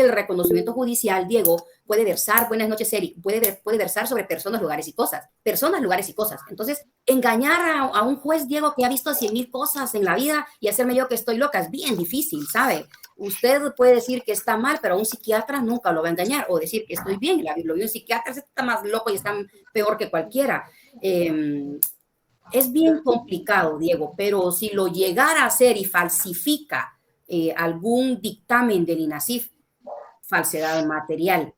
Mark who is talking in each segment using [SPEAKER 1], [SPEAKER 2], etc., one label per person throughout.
[SPEAKER 1] el reconocimiento judicial, Diego, puede versar, buenas noches, Eric, puede versar sobre personas, lugares y cosas. Personas, lugares y cosas. Entonces, engañar a un juez, Diego, que ha visto 100,000 cosas en la vida y hacerme yo que estoy loca es bien difícil, ¿sabe? Usted puede decir que está mal, pero a un psiquiatra nunca lo va a engañar, o decir que estoy bien, lo vio un psiquiatra, está más loco y está peor que cualquiera. Es bien complicado, Diego, pero si lo llegara a hacer y falsifica algún dictamen del INASIF, falsedad material,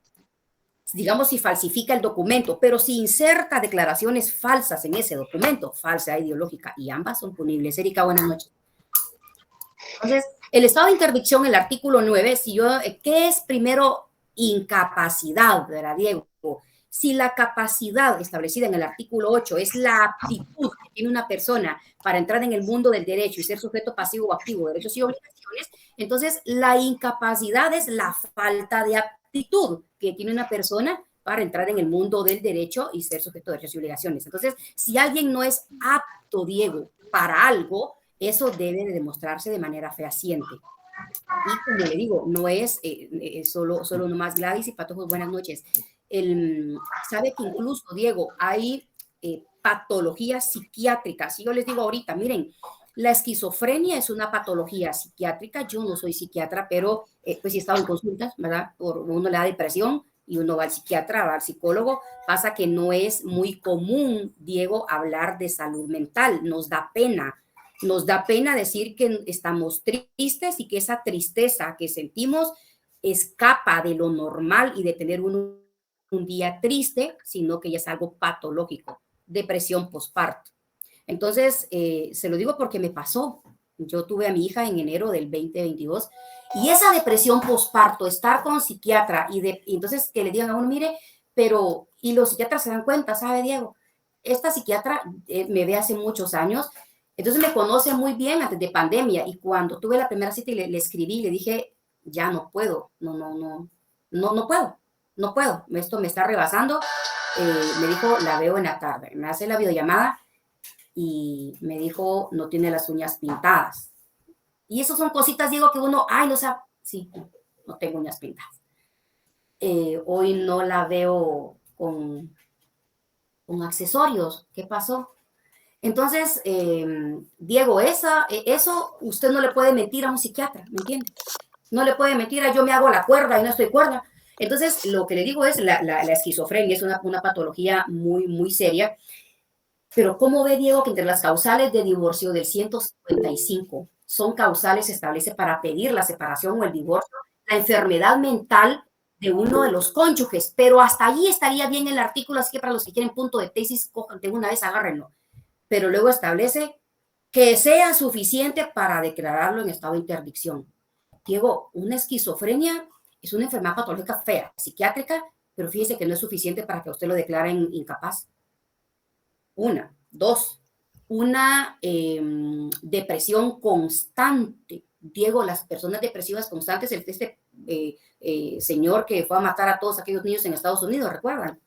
[SPEAKER 1] digamos si falsifica el documento, pero si inserta declaraciones falsas en ese documento, falsedad ideológica, y ambas son punibles. Erika, buenas noches. Entonces, el estado de interdicción, el artículo 9, ¿qué es primero incapacidad, verdad, Diego? Si la capacidad establecida en el artículo 8 es la aptitud que tiene una persona para entrar en el mundo del derecho y ser sujeto pasivo o activo de derechos y obligaciones, entonces la incapacidad es la falta de aptitud que tiene una persona para entrar en el mundo del derecho y ser sujeto de derechos y obligaciones. Entonces, si alguien no es apto, Diego, para algo, eso debe de demostrarse de manera fehaciente. Y como le digo, no es solo nomás Gladys y Patojos, buenas noches. Sabe que incluso, Diego, hay patologías psiquiátricas. Y yo les digo ahorita, miren, la esquizofrenia es una patología psiquiátrica. Yo no soy psiquiatra, pero pues he estado en consultas, ¿verdad? Uno le da depresión y uno va al psiquiatra, va al psicólogo. Pasa que no es muy común, Diego, hablar de salud mental. Nos da pena. Nos da pena decir que estamos tristes y que esa tristeza que sentimos escapa de lo normal y de tener un día triste, sino que ya es algo patológico, depresión postparto. Entonces, se lo digo porque me pasó. Yo tuve a mi hija en enero del 2022 y esa depresión postparto, estar con psiquiatra y entonces que le digan a uno, mire, pero, y los psiquiatras se dan cuenta, ¿sabe, Diego? Esta psiquiatra me ve hace muchos años, entonces me conoce muy bien antes de pandemia y cuando tuve la primera cita y le escribí, le dije, ya no puedo, no puedo, esto me está rebasando. Me dijo, la veo en la tarde, me hace la videollamada y me dijo, no tiene las uñas pintadas. Y eso son cositas, digo, que uno, ay, no sabe, sí, no tengo uñas pintadas. Hoy no la veo con accesorios, ¿qué pasó? Entonces, Diego, eso usted no le puede mentir a un psiquiatra, ¿me entiende? No le puede mentir a yo me hago la cuerda y no estoy cuerda. Entonces, lo que le digo es la esquizofrenia es una patología muy, muy seria. Pero ¿cómo ve, Diego, que entre las causales de divorcio del 155 son causales, se establece para pedir la separación o el divorcio, la enfermedad mental de uno de los cónyuges? Pero hasta allí estaría bien el artículo, así que para los que quieren punto de tesis, cojan de una vez, agárrenlo. Pero luego establece que sea suficiente para declararlo en estado de interdicción. Diego, una esquizofrenia es una enfermedad patológica fea, psiquiátrica, pero fíjese que no es suficiente para que usted lo declaren incapaz. Una. Dos, una depresión constante. Diego, las personas depresivas constantes, señor que fue a matar a todos aquellos niños en Estados Unidos, ¿recuerdan?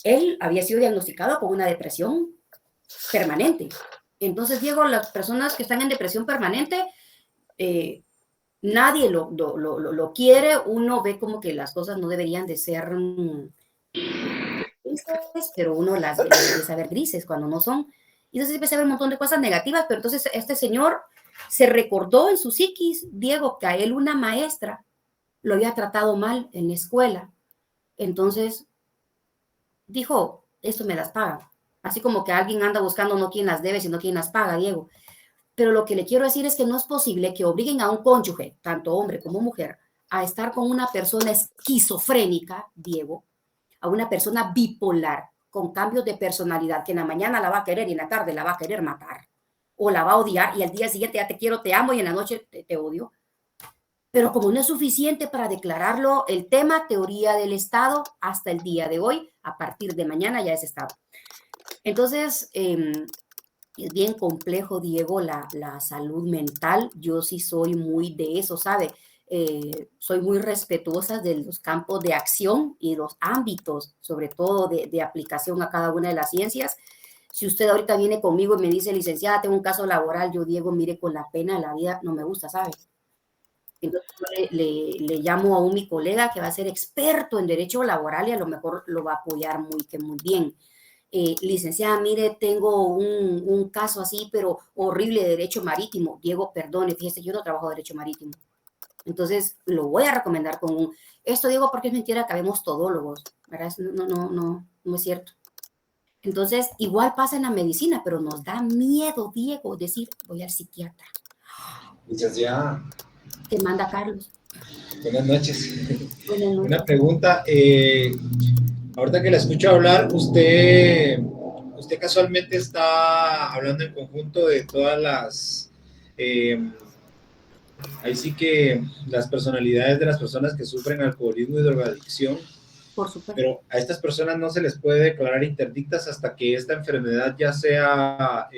[SPEAKER 1] Él había sido diagnosticado con una depresión permanente. Entonces, Diego, las personas que están en depresión permanente, nadie lo quiere. Uno ve como que las cosas no deberían de ser grises, pero uno las empieza a ver grises cuando no son. Y entonces empieza a ver un montón de cosas negativas, pero entonces este señor se recordó en su psiquis, Diego, que a él una maestra lo había tratado mal en la escuela. Entonces dijo, esto me las paga. Así como que alguien anda buscando no quién las debe, sino quién las paga, Diego. Pero lo que le quiero decir es que no es posible que obliguen a un cónyuge, tanto hombre como mujer, a estar con una persona esquizofrénica, Diego, a una persona bipolar, con cambios de personalidad, que en la mañana la va a querer y en la tarde la va a querer matar, o la va a odiar y al día siguiente ya te quiero, te amo y en la noche te odio. Pero como no es suficiente para declararlo el tema teoría del Estado hasta el día de hoy, a partir de mañana ya es Estado. Entonces, es bien complejo, Diego, la salud mental. Yo sí soy muy de eso, ¿sabe? Soy muy respetuosa de los campos de acción y los ámbitos, sobre todo de aplicación a cada una de las ciencias. Si usted ahorita viene conmigo y me dice, licenciada, tengo un caso laboral, yo, Diego, mire, con la pena de la vida, no me gusta, ¿sabe? Entonces yo le llamo a mi colega que va a ser experto en derecho laboral y a lo mejor lo va a apoyar muy bien. Licenciada, mire, tengo un caso así, pero horrible de derecho marítimo. Diego, perdone, fíjese, yo no trabajo derecho marítimo. Entonces, lo voy a recomendar con un... Esto digo porque es mentira que habemos todólogos, ¿verdad? No es cierto. Entonces, igual pasa en la medicina, pero nos da miedo, Diego, decir, voy al psiquiatra.
[SPEAKER 2] Licenciada.
[SPEAKER 1] Te manda Carlos.
[SPEAKER 2] Buenas noches.
[SPEAKER 1] Buenas
[SPEAKER 2] Una
[SPEAKER 1] noches.
[SPEAKER 2] pregunta. Ahorita que la escucho hablar, usted casualmente está hablando en conjunto de todas las... ahí sí que las personalidades de las personas que sufren alcoholismo y drogadicción,
[SPEAKER 1] Por supuesto.
[SPEAKER 2] pero a estas personas no se les puede declarar interdictas hasta que esta enfermedad ya sea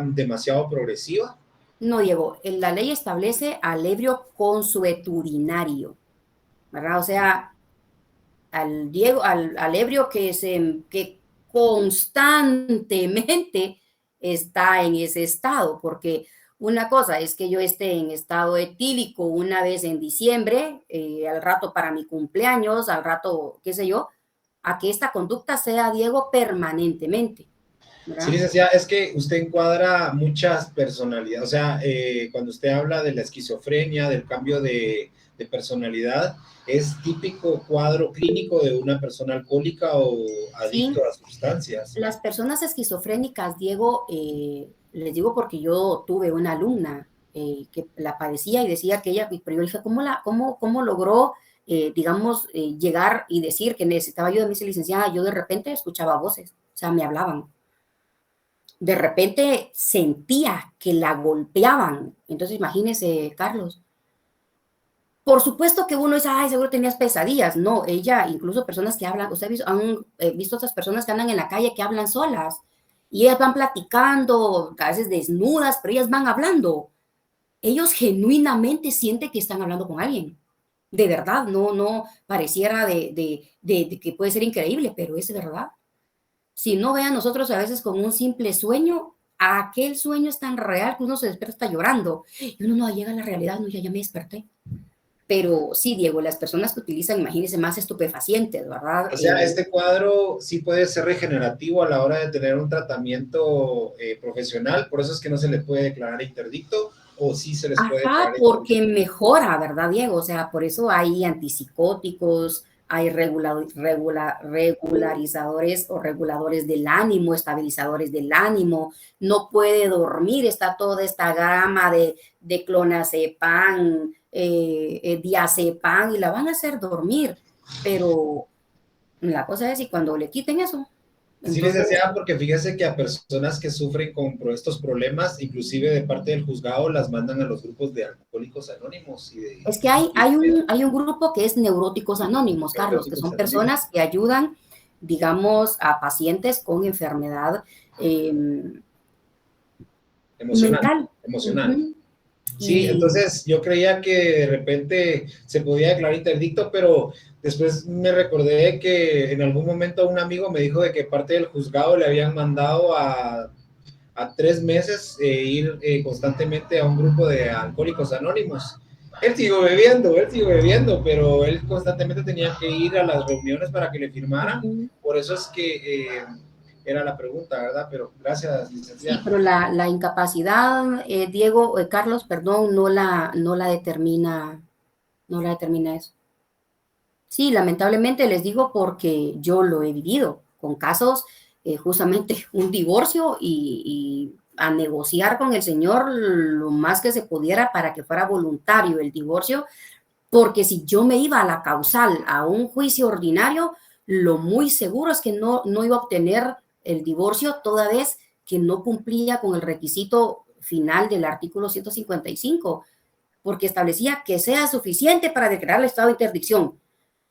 [SPEAKER 2] demasiado progresiva.
[SPEAKER 1] No, Diego, la ley establece al ebrio consuetudinario, ¿verdad? O sea, al Diego, al ebrio que constantemente está en ese estado, porque una cosa es que yo esté en estado etílico una vez en diciembre, al rato para mi cumpleaños, al rato, qué sé yo, a que esta conducta sea, Diego, permanentemente,
[SPEAKER 2] Sí,
[SPEAKER 1] ¿verdad?
[SPEAKER 2] licenciada, es que usted encuadra muchas personalidades, o sea, cuando usted habla de la esquizofrenia, del cambio de personalidad, es típico cuadro clínico de una persona alcohólica o adicto
[SPEAKER 1] Sí,
[SPEAKER 2] a sustancias.
[SPEAKER 1] las personas esquizofrénicas, Diego, les digo porque yo tuve una alumna que la padecía y decía que ella, pero yo dije, ¿cómo logró, digamos, llegar y decir que necesitaba ayuda? Me dice, licenciada, yo de repente escuchaba voces, o sea, me hablaban. De repente sentía que la golpeaban. Entonces, imagínese, Carlos. Por supuesto que uno dice, ay, seguro tenías pesadillas. No, ella, incluso personas que hablan, usted han visto otras personas que andan en la calle que hablan solas y ellas van platicando, a veces desnudas, pero ellas van hablando. Ellos genuinamente sienten que están hablando con alguien. De verdad, no pareciera de que puede ser increíble, pero es verdad. Si no vean nosotros a veces con un simple sueño, aquel sueño es tan real que uno se despierta llorando y uno no llega a la realidad, no, ya me desperté. Pero sí, Diego, las personas que utilizan, imagínense, más estupefacientes, ¿verdad?
[SPEAKER 2] O sea, este cuadro sí puede ser regenerativo a la hora de tener un tratamiento profesional, por eso es que no se le puede declarar interdicto, o sí se les puede
[SPEAKER 1] Ajá,
[SPEAKER 2] declarar interdicto.
[SPEAKER 1] porque mejora, ¿verdad, Diego? O sea, por eso hay antipsicóticos, hay regularizadores o reguladores del ánimo, estabilizadores del ánimo, no puede dormir, está toda esta gama de clonazepam, diazepam, y la van a hacer dormir, pero la cosa es, y cuando le quiten eso,
[SPEAKER 2] Sí,
[SPEAKER 1] entonces
[SPEAKER 2] licenciada, porque fíjese que a personas que sufren con estos problemas, inclusive de parte del juzgado, las mandan a los grupos de alcohólicos anónimos
[SPEAKER 1] es que hay un grupo que es Neuróticos Anónimos, Carlos, que
[SPEAKER 2] neuróticos
[SPEAKER 1] son
[SPEAKER 2] anónimos.
[SPEAKER 1] personas que ayudan, digamos, a pacientes con enfermedad
[SPEAKER 2] Emocional,
[SPEAKER 1] mental.
[SPEAKER 2] emocional.
[SPEAKER 1] Ujú.
[SPEAKER 2] Sí,
[SPEAKER 1] Y
[SPEAKER 2] entonces yo creía que de repente se podía declarar interdicto, pero después me recordé que en algún momento un amigo me dijo de que parte del juzgado le habían mandado a 3 meses ir constantemente a un grupo de alcohólicos anónimos. Él siguió bebiendo, pero él constantemente tenía que ir a las reuniones para que le firmaran.
[SPEAKER 1] ujú.
[SPEAKER 2] Por eso es que era la pregunta, ¿verdad? Pero gracias,
[SPEAKER 1] Sí,
[SPEAKER 2] licenciada.
[SPEAKER 1] pero la incapacidad, Diego, Carlos, perdón, no la determina eso. Sí, lamentablemente les digo porque yo lo he vivido con casos, justamente un divorcio y a negociar con el señor lo más que se pudiera para que fuera voluntario el divorcio, porque si yo me iba a la causal, a un juicio ordinario, lo muy seguro es que no iba a obtener el divorcio toda vez que no cumplía con el requisito final del artículo 155, porque establecía que sea suficiente para declarar el estado de interdicción.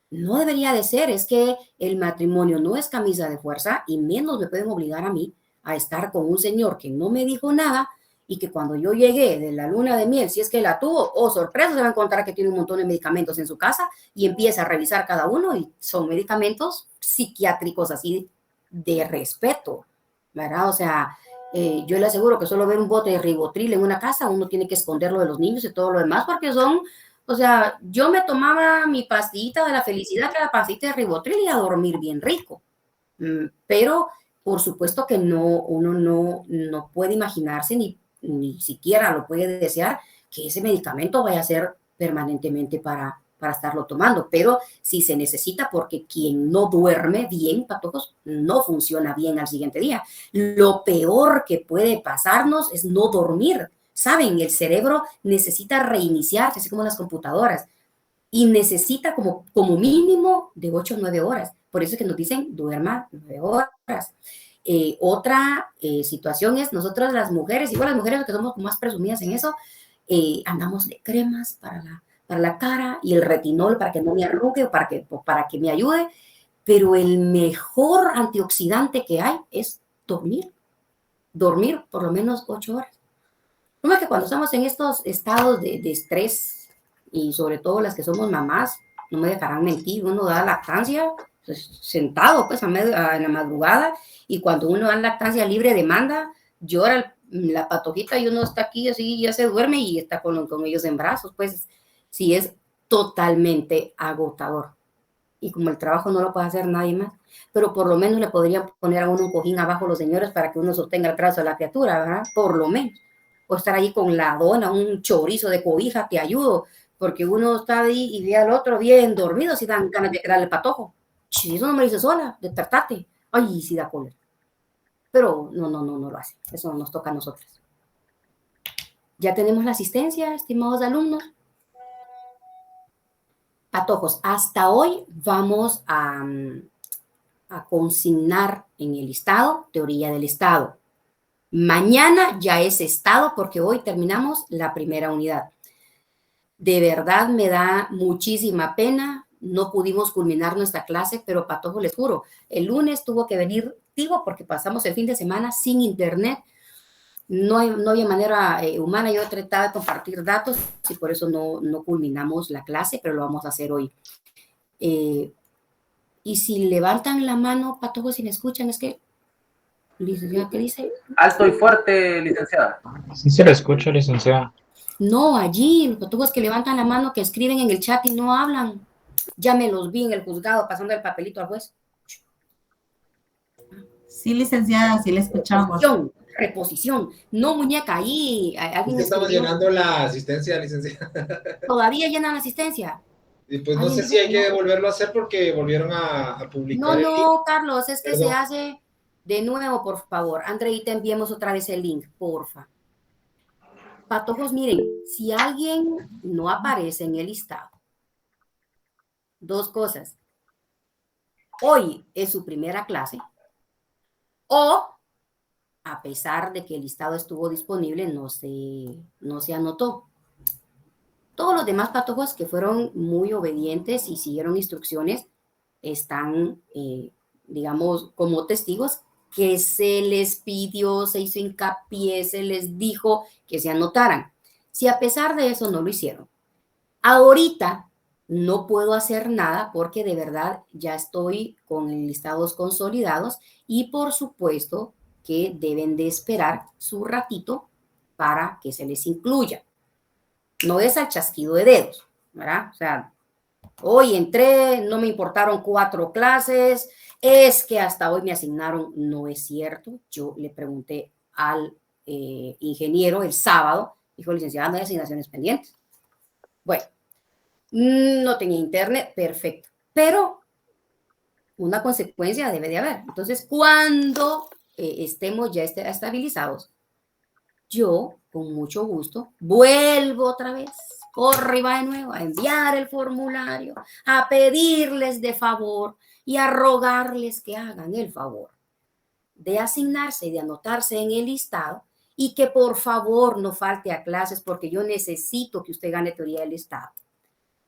[SPEAKER 1] No debería de ser, es que el matrimonio no es camisa de fuerza y menos me pueden obligar a mí a estar con un señor que no me dijo nada y que cuando yo llegué de la luna de miel, si es que la tuvo, oh sorpresa, se va a encontrar que tiene un montón de medicamentos en su casa y empieza a revisar cada uno y son medicamentos psiquiátricos así de respeto, ¿verdad? O sea, Yo le aseguro que solo ver un bote de Ribotril en una casa, uno tiene que esconderlo de los niños y todo lo demás, porque son, o sea, yo me tomaba mi pastillita de la felicidad, que era la pastillita de Ribotril, y a dormir bien rico. Pero por supuesto que no, uno no puede imaginarse, ni siquiera lo puede desear, que ese medicamento vaya a ser permanentemente para estarlo tomando, pero si se necesita, porque quien no duerme bien, patojos, no funciona bien al siguiente día. Lo peor que puede pasarnos es no dormir. Saben, el cerebro necesita reiniciarse, así como las computadoras, y necesita como mínimo de 8 o 9 horas. Por eso es que nos dicen duerma 9 horas. Otra situación es nosotros las mujeres, igual las mujeres que somos más presumidas en eso, andamos de cremas para la cara y el retinol para que no me arrugue o para que me ayude, pero el mejor antioxidante que hay es dormir por lo menos 8 horas. No es que cuando estamos en estos estados de estrés, y sobre todo las que somos mamás, no me dejarán mentir, uno da lactancia pues, sentado pues en la madrugada, y cuando uno da lactancia libre de demanda, llora la patojita y uno está aquí así, ya se duerme y está con ellos en brazos, pues sí es totalmente agotador. Y como el trabajo no lo puede hacer nadie más, pero por lo menos le podrían poner a uno un cojín abajo los señores para que uno sostenga el brazo de la criatura, ¿verdad? Por lo menos. O estar ahí con la dona, un chorizo de cobija, te ayudo, porque uno está ahí y ve al otro bien dormido, si dan ganas de darle el patojo. Si eso no me lo hice sola, despertate. Ay, sí da cólera. Pero no lo hace. Eso nos toca a nosotros. Ya tenemos la asistencia, estimados alumnos. Patojos, hasta hoy vamos a consignar en el Estado, teoría del Estado. Mañana ya es Estado porque hoy terminamos la primera unidad. De verdad me da muchísima pena, no pudimos culminar nuestra clase, pero Patojo, les juro, el lunes tuvo que venir Tigo porque pasamos el fin de semana sin internet. No había manera humana, yo trataba de compartir datos y por eso no culminamos la clase, pero lo vamos a hacer hoy. Y si levantan la mano, Patojo, si me escuchan, es que, licenciada, ¿qué dice?
[SPEAKER 3] Alto y fuerte, licenciada.
[SPEAKER 2] Sí se le escucha, licenciada.
[SPEAKER 1] No, allí, los patujos que levantan la mano, que escriben en el chat y no hablan. Ya me los vi en el juzgado pasando el papelito al juez.
[SPEAKER 4] Sí, licenciada, sí le escuchamos.
[SPEAKER 1] Reposición. No, muñeca, ahí alguien
[SPEAKER 2] Estamos
[SPEAKER 1] escribió.
[SPEAKER 2] llenando la asistencia, licenciada.
[SPEAKER 1] ¿Todavía llenan asistencia?
[SPEAKER 2] Y pues no sé si hay que volverlo a hacer porque volvieron a publicar.
[SPEAKER 1] No, Carlos, es que se hace de nuevo, por favor. Andrei, te enviemos otra vez el link, porfa. Patojos, miren, si alguien no aparece en el listado, dos cosas. Hoy es su primera clase, o a pesar de que el listado estuvo disponible, no se anotó. Todos los demás patojos que fueron muy obedientes y siguieron instrucciones están, digamos, como testigos que se les pidió, se hizo hincapié, se les dijo que se anotaran. Si a pesar de eso no lo hicieron, ahorita no puedo hacer nada porque de verdad ya estoy con listados consolidados y por supuesto que deben de esperar su ratito para que se les incluya. No es al chasquido de dedos, ¿verdad? O sea, hoy entré, no me importaron 4 clases, es que hasta hoy me asignaron, no es cierto. Yo le pregunté al ingeniero el sábado, dijo, licenciada, no hay asignaciones pendientes. Bueno, no tenía internet, perfecto, pero una consecuencia debe de haber. Entonces, cuando estemos ya estabilizados, yo, con mucho gusto, vuelvo otra vez, corre y va de nuevo a enviar el formulario, a pedirles de favor y a rogarles que hagan el favor de asignarse y de anotarse en el listado y que por favor no falte a clases porque yo necesito que usted gane teoría del Estado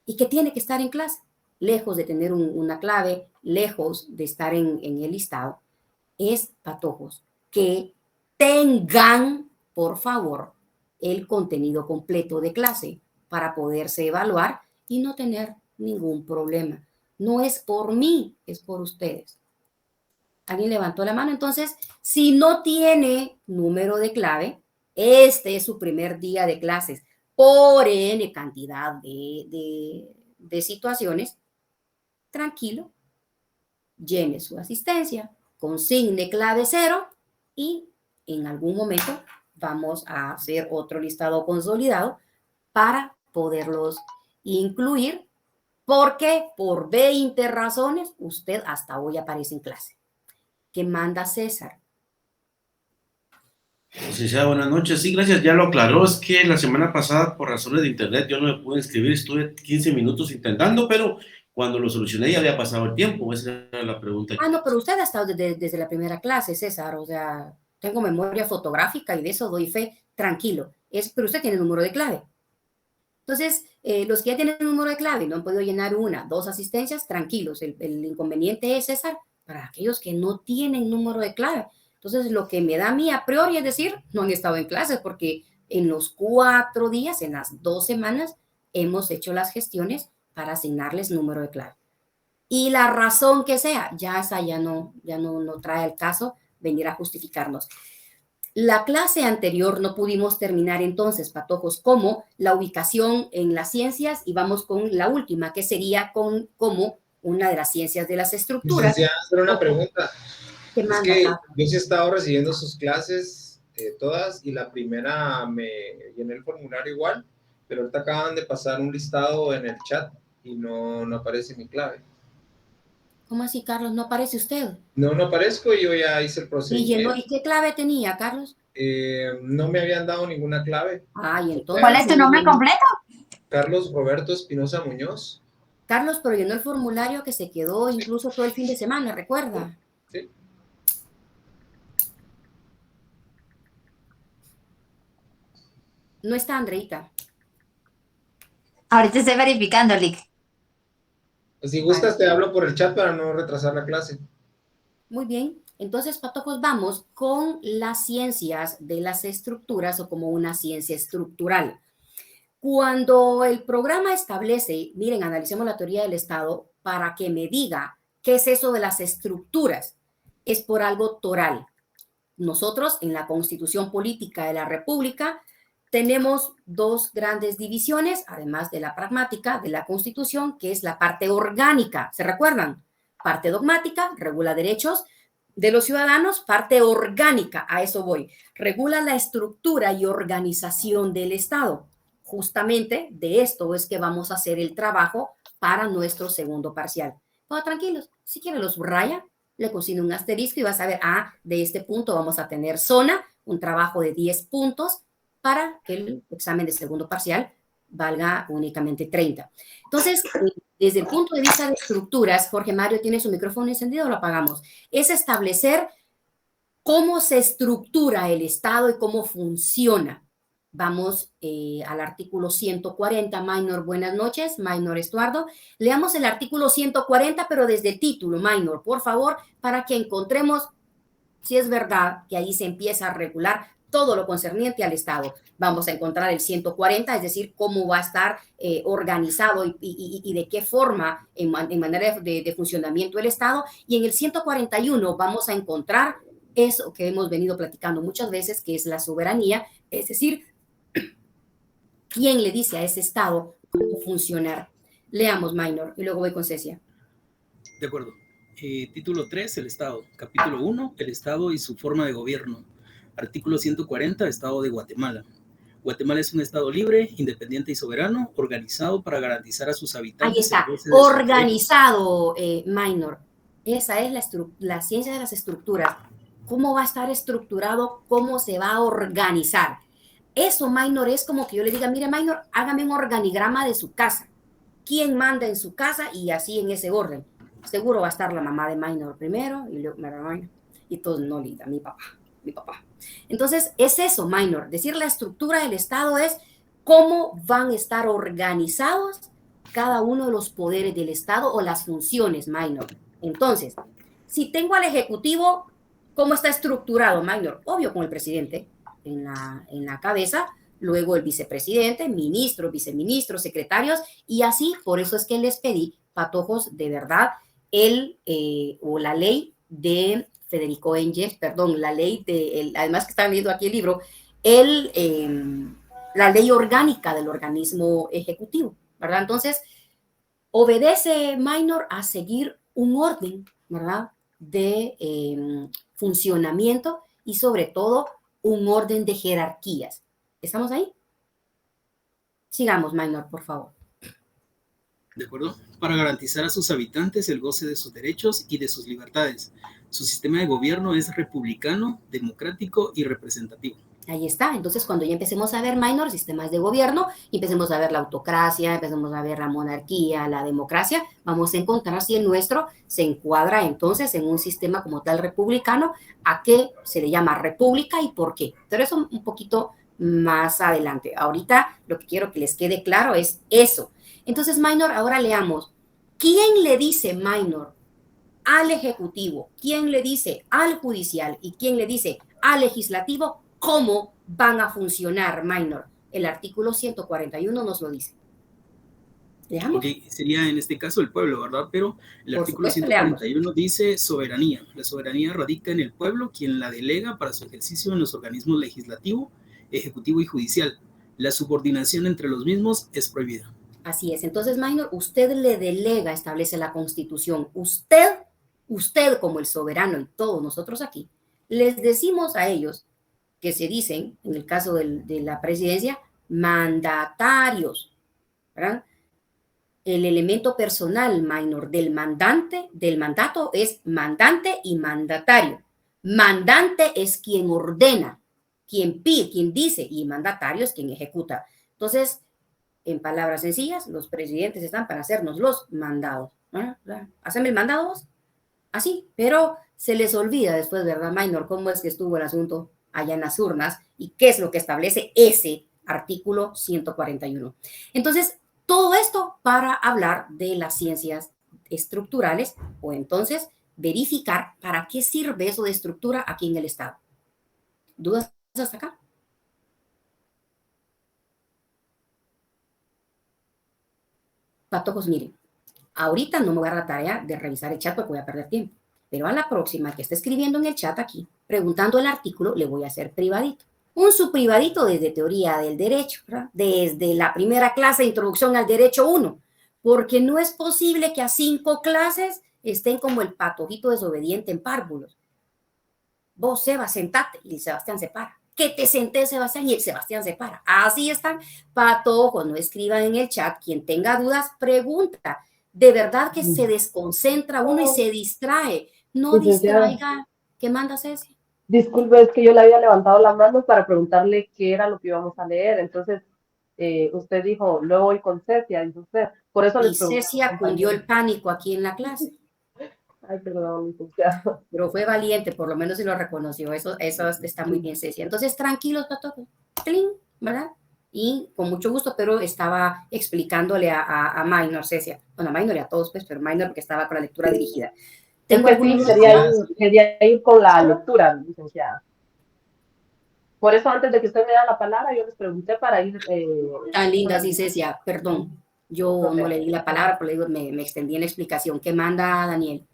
[SPEAKER 1] y que tiene que estar en clase, lejos de tener una clave, lejos de estar en el listado, es patojos que tengan, por favor, el contenido completo de clase para poderse evaluar y no tener ningún problema. No es por mí, es por ustedes. Alguien levantó la mano. Entonces, si no tiene número de clave, este es su primer día de clases por N cantidad de situaciones. Tranquilo, llene su asistencia, consigne clave 0 y en algún momento vamos a hacer otro listado consolidado para poderlos incluir, porque por 20 razones usted hasta hoy aparece en clase. ¿Qué manda César?
[SPEAKER 5] Licenciada, buenas noches. Sí, gracias, ya lo aclaró. Es que la semana pasada, por razones de internet, yo no me pude inscribir. Estuve 15 minutos intentando, pero cuando lo solucioné ya había pasado el tiempo. Esa era la pregunta.
[SPEAKER 1] Ah, no, pero usted ha estado desde la primera clase, César. O sea, tengo memoria fotográfica y de eso doy fe. Tranquilo. Pero usted tiene número de clave. Entonces, los que ya tienen un número de clave y no han podido llenar 1, 2 asistencias, tranquilos. El inconveniente es, César, para aquellos que no tienen número de clave. Entonces, lo que me da a mí a priori es decir, no han estado en clases, porque en los 4 días, en las 2 semanas, hemos hecho las gestiones para asignarles número de clave. Y la razón que sea, ya esa ya no trae el caso venir a justificarnos. La clase anterior no pudimos terminar entonces, patojos, como la ubicación en las ciencias, y vamos con la última, que sería como una de las ciencias de las estructuras.
[SPEAKER 2] Licenciada, hacer una pregunta.
[SPEAKER 1] Es
[SPEAKER 2] que yo sí he estado recibiendo sus clases, todas, y la primera me llené el formulario igual, pero ahorita acaban de pasar un listado en el chat y no aparece mi clave.
[SPEAKER 1] ¿Cómo así, Carlos? ¿No aparece usted?
[SPEAKER 2] No aparezco y yo ya hice el procedimiento.
[SPEAKER 1] ¿Y qué clave tenía, Carlos?
[SPEAKER 2] No me habían dado ninguna clave.
[SPEAKER 1] Ay, entonces...
[SPEAKER 4] ¿Cuál es tu nombre completo?
[SPEAKER 2] Carlos Roberto Espinosa Muñoz.
[SPEAKER 1] Carlos, pero llenó el formulario que se quedó incluso todo el fin de semana, ¿recuerda?
[SPEAKER 2] Sí.
[SPEAKER 1] No está Andreita.
[SPEAKER 4] Ahorita estoy verificando, Lick.
[SPEAKER 2] Si gustas, te hablo por el chat para no retrasar la clase.
[SPEAKER 1] Muy bien. Entonces, patojos, vamos con las ciencias de las estructuras o como una ciencia estructural. Cuando el programa establece, miren, analicemos la teoría del Estado para que me diga qué es eso de las estructuras. Es por algo toral. Nosotros, en la Constitución Política de la República, tenemos 2 grandes divisiones, además de la pragmática de la Constitución, que es la parte orgánica. ¿Se recuerdan? Parte dogmática, regula derechos de los ciudadanos. Parte orgánica, a eso voy. Regula la estructura y organización del Estado. Justamente de esto es que vamos a hacer el trabajo para nuestro segundo parcial. Pero tranquilos, si quieren lo subraya, le consigo un asterisco y vas a ver, de este punto vamos a tener zona, un trabajo de 10 puntos para que el examen de segundo parcial valga únicamente 30. Entonces, desde el punto de vista de estructuras, Jorge Mario, ¿tiene su micrófono encendido o lo apagamos? Es establecer cómo se estructura el Estado y cómo funciona. Vamos al artículo 140, Minor, buenas noches, Minor Estuardo. Leamos el artículo 140, pero desde el título, Minor, por favor, para que encontremos si es verdad que ahí se empieza a regular todo lo concerniente al Estado. Vamos a encontrar el 140, es decir, cómo va a estar organizado y de qué forma en manera de funcionamiento el Estado. Y en el 141 vamos a encontrar eso que hemos venido platicando muchas veces, que es la soberanía, es decir, quién le dice a ese Estado cómo funcionar. Leamos, Minor, y luego voy con Cecia.
[SPEAKER 6] De acuerdo. Título 3, el Estado. Capítulo 1, el Estado y su forma de gobierno. Artículo 140, Estado de Guatemala. Guatemala es un Estado libre, independiente y soberano, organizado para garantizar a sus habitantes...
[SPEAKER 1] Ahí está, organizado, Minor. Esa es la ciencia de las estructuras. ¿Cómo va a estar estructurado? ¿Cómo se va a organizar? Eso, Minor, es como que yo le diga, mire, Minor, hágame un organigrama de su casa. ¿Quién manda en su casa? Y así en ese orden. Seguro va a estar la mamá de Minor primero y luego Minor. Y todos no, Lida, mi papá. Entonces, es eso, Minor. Decir la estructura del Estado es cómo van a estar organizados cada uno de los poderes del Estado o las funciones, Minor. Entonces, si tengo al Ejecutivo, ¿cómo está estructurado, Minor? Obvio, con el presidente en la cabeza, luego el vicepresidente, ministros, viceministros, secretarios, y así, por eso es que les pedí, patojos, de verdad, o la ley de Federico Engels, perdón, la ley además que están leyendo aquí el libro, la ley orgánica del organismo ejecutivo, ¿verdad? Entonces, obedece Minor a seguir un orden, ¿verdad? De funcionamiento y sobre todo un orden de jerarquías. ¿Estamos ahí? Sigamos, Minor, por favor.
[SPEAKER 6] ¿De acuerdo? Para garantizar a sus habitantes el goce de sus derechos y de sus libertades. Su sistema de gobierno es republicano, democrático y representativo.
[SPEAKER 1] Ahí está. Entonces, cuando ya empecemos a ver, Minor, sistemas de gobierno, y empecemos a ver la autocracia, empecemos a ver la monarquía, la democracia, vamos a encontrar si el nuestro se encuadra entonces en un sistema como tal republicano, a qué se le llama república y por qué. Pero eso un poquito más adelante. Ahorita lo que quiero que les quede claro es eso. Entonces, Minor, ahora leamos. ¿Quién le dice, Minor, al Ejecutivo? ¿Quién le dice al Judicial? ¿Y quién le dice al Legislativo cómo van a funcionar, Minor? El artículo 141 nos lo dice. ¿Leamos?
[SPEAKER 6] Okay, sería en este caso el pueblo, ¿verdad? Pero el
[SPEAKER 1] Por
[SPEAKER 6] artículo
[SPEAKER 1] supuesto,
[SPEAKER 6] 141
[SPEAKER 1] leamos.
[SPEAKER 6] dice soberanía. La soberanía radica en el pueblo, quien la delega para su ejercicio en los organismos legislativo, ejecutivo y judicial. La subordinación entre los mismos es prohibida.
[SPEAKER 1] Así es. Entonces, Minor, usted le delega, establece la Constitución. Usted como el soberano y todos nosotros aquí, les decimos a ellos que se dicen, en el caso de la presidencia, mandatarios, ¿verdad? El elemento personal, Minor, del mandato es mandante y mandatario. Mandante es quien ordena, quien pide, quien dice, y mandatario es quien ejecuta. Entonces, en palabras sencillas, los presidentes están para hacernos los mandados. ¿Haceme el mandado vos? Así, pero se les olvida después, ¿verdad, Minor? ¿Cómo es que estuvo el asunto allá en las urnas y qué es lo que establece ese artículo 141? Entonces, todo esto para hablar de las ciencias estructurales o entonces verificar para qué sirve eso de estructura aquí en el Estado. ¿Dudas hasta acá? Patojos, miren, ahorita no me voy a dar la tarea de revisar el chat porque voy a perder tiempo, pero a la próxima que esté escribiendo en el chat aquí, preguntando el artículo, le voy a hacer privadito. Un subprivadito desde teoría del derecho, ¿verdad? Desde la primera clase de introducción al derecho 1, porque no es posible que a 5 clases estén como el patojito desobediente en párvulos. Vos, Seba, sentate, y el Sebastián se para. Que te senté, Sebastián, y el Sebastián se para. Así están, patojos, no escriban en el chat. Quien tenga dudas, pregunta. De verdad que se desconcentra uno y se distrae. No distraiga. ¿Qué manda Ceci?
[SPEAKER 7] Disculpe, es que yo le había levantado la mano para preguntarle qué era lo que íbamos a leer. Entonces, usted dijo, luego voy con Cecia, entonces, por eso les pregunté.
[SPEAKER 1] Cecia cundió el pánico aquí en la clase.
[SPEAKER 7] Ay, perdón, licenciado.
[SPEAKER 1] Pero fue valiente, por lo menos se lo reconoció. Eso está muy bien, Cecia. Entonces, tranquilos, patojos. ¡Cling! ¿Verdad? Y con mucho gusto, pero estaba explicándole a Minor, Cecia. Bueno, a Minor y a todos, pues, pero Minor porque estaba con la lectura dirigida.
[SPEAKER 7] Tengo algunos... quería ir con la lectura, licenciada. Por eso, antes de que usted me da la palabra, yo les pregunté para ir...
[SPEAKER 1] Tan linda, sí, Cecia. Perdón, yo no le di la palabra, pero me extendí en la explicación. ¿Qué manda Daniel?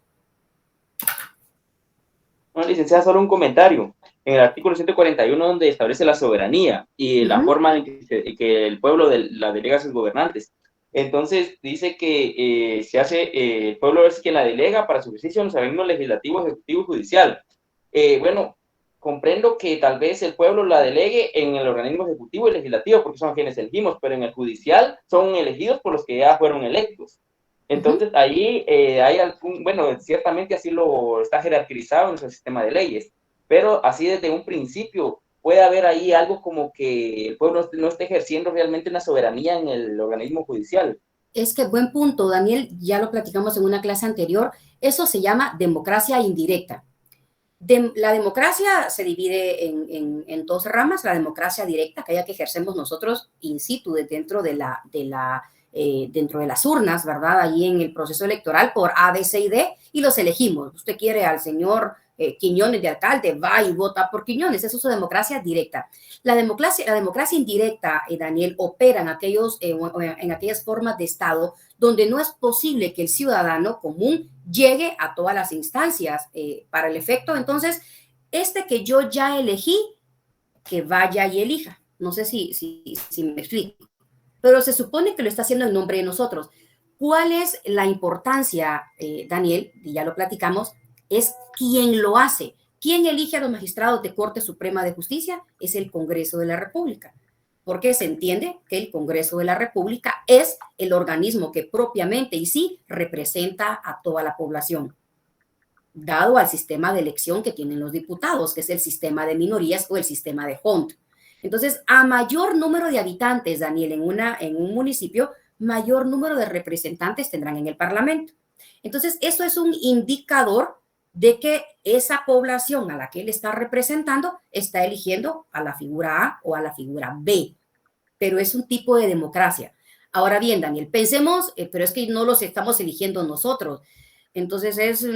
[SPEAKER 8] No, licenciada, solo un comentario. En el artículo 141, donde establece la soberanía y la forma en que el pueblo la delega a sus gobernantes. Entonces, dice que el pueblo es quien la delega para su ejercicio en los organismos legislativo, ejecutivo y judicial. Bueno, comprendo que tal vez el pueblo la delegue en el organismo ejecutivo y legislativo, porque son quienes elegimos, pero en el judicial son elegidos por los que ya fueron electos. Entonces, ahí hay bueno, ciertamente así lo está jerarquizado en nuestro sistema de leyes, pero así desde un principio puede haber ahí algo como que el pueblo no esté ejerciendo realmente una soberanía en el organismo judicial.
[SPEAKER 1] Es que buen punto, Daniel, ya lo platicamos en una clase anterior, eso se llama democracia indirecta. La democracia se divide en 2 ramas, la democracia directa, aquella que ejercemos nosotros in situ dentro de las urnas, ¿verdad? Ahí en el proceso electoral por A, B, C y D, y los elegimos. Usted quiere al señor Quiñones de alcalde, va y vota por Quiñones, eso es su democracia directa. La democracia indirecta, Daniel, opera en aquellas formas de Estado donde no es posible que el ciudadano común llegue a todas las instancias para el efecto. Entonces, que yo ya elegí, que vaya y elija. No sé si me explico, pero se supone que lo está haciendo en nombre de nosotros. ¿Cuál es la importancia, Daniel? Y ya lo platicamos, es quién lo hace. ¿Quién elige a los magistrados de Corte Suprema de Justicia? Es el Congreso de la República, porque se entiende que el Congreso de la República es el organismo que propiamente y sí representa a toda la población, dado al sistema de elección que tienen los diputados, que es el sistema de minorías o el sistema de Hunt. Entonces, a mayor número de habitantes, Daniel, en un municipio, mayor número de representantes tendrán en el Parlamento. Entonces, eso es un indicador de que esa población a la que él está representando está eligiendo a la figura A o a la figura B, pero es un tipo de democracia. Ahora bien, Daniel, pensemos, pero es que no los estamos eligiendo nosotros. Entonces, es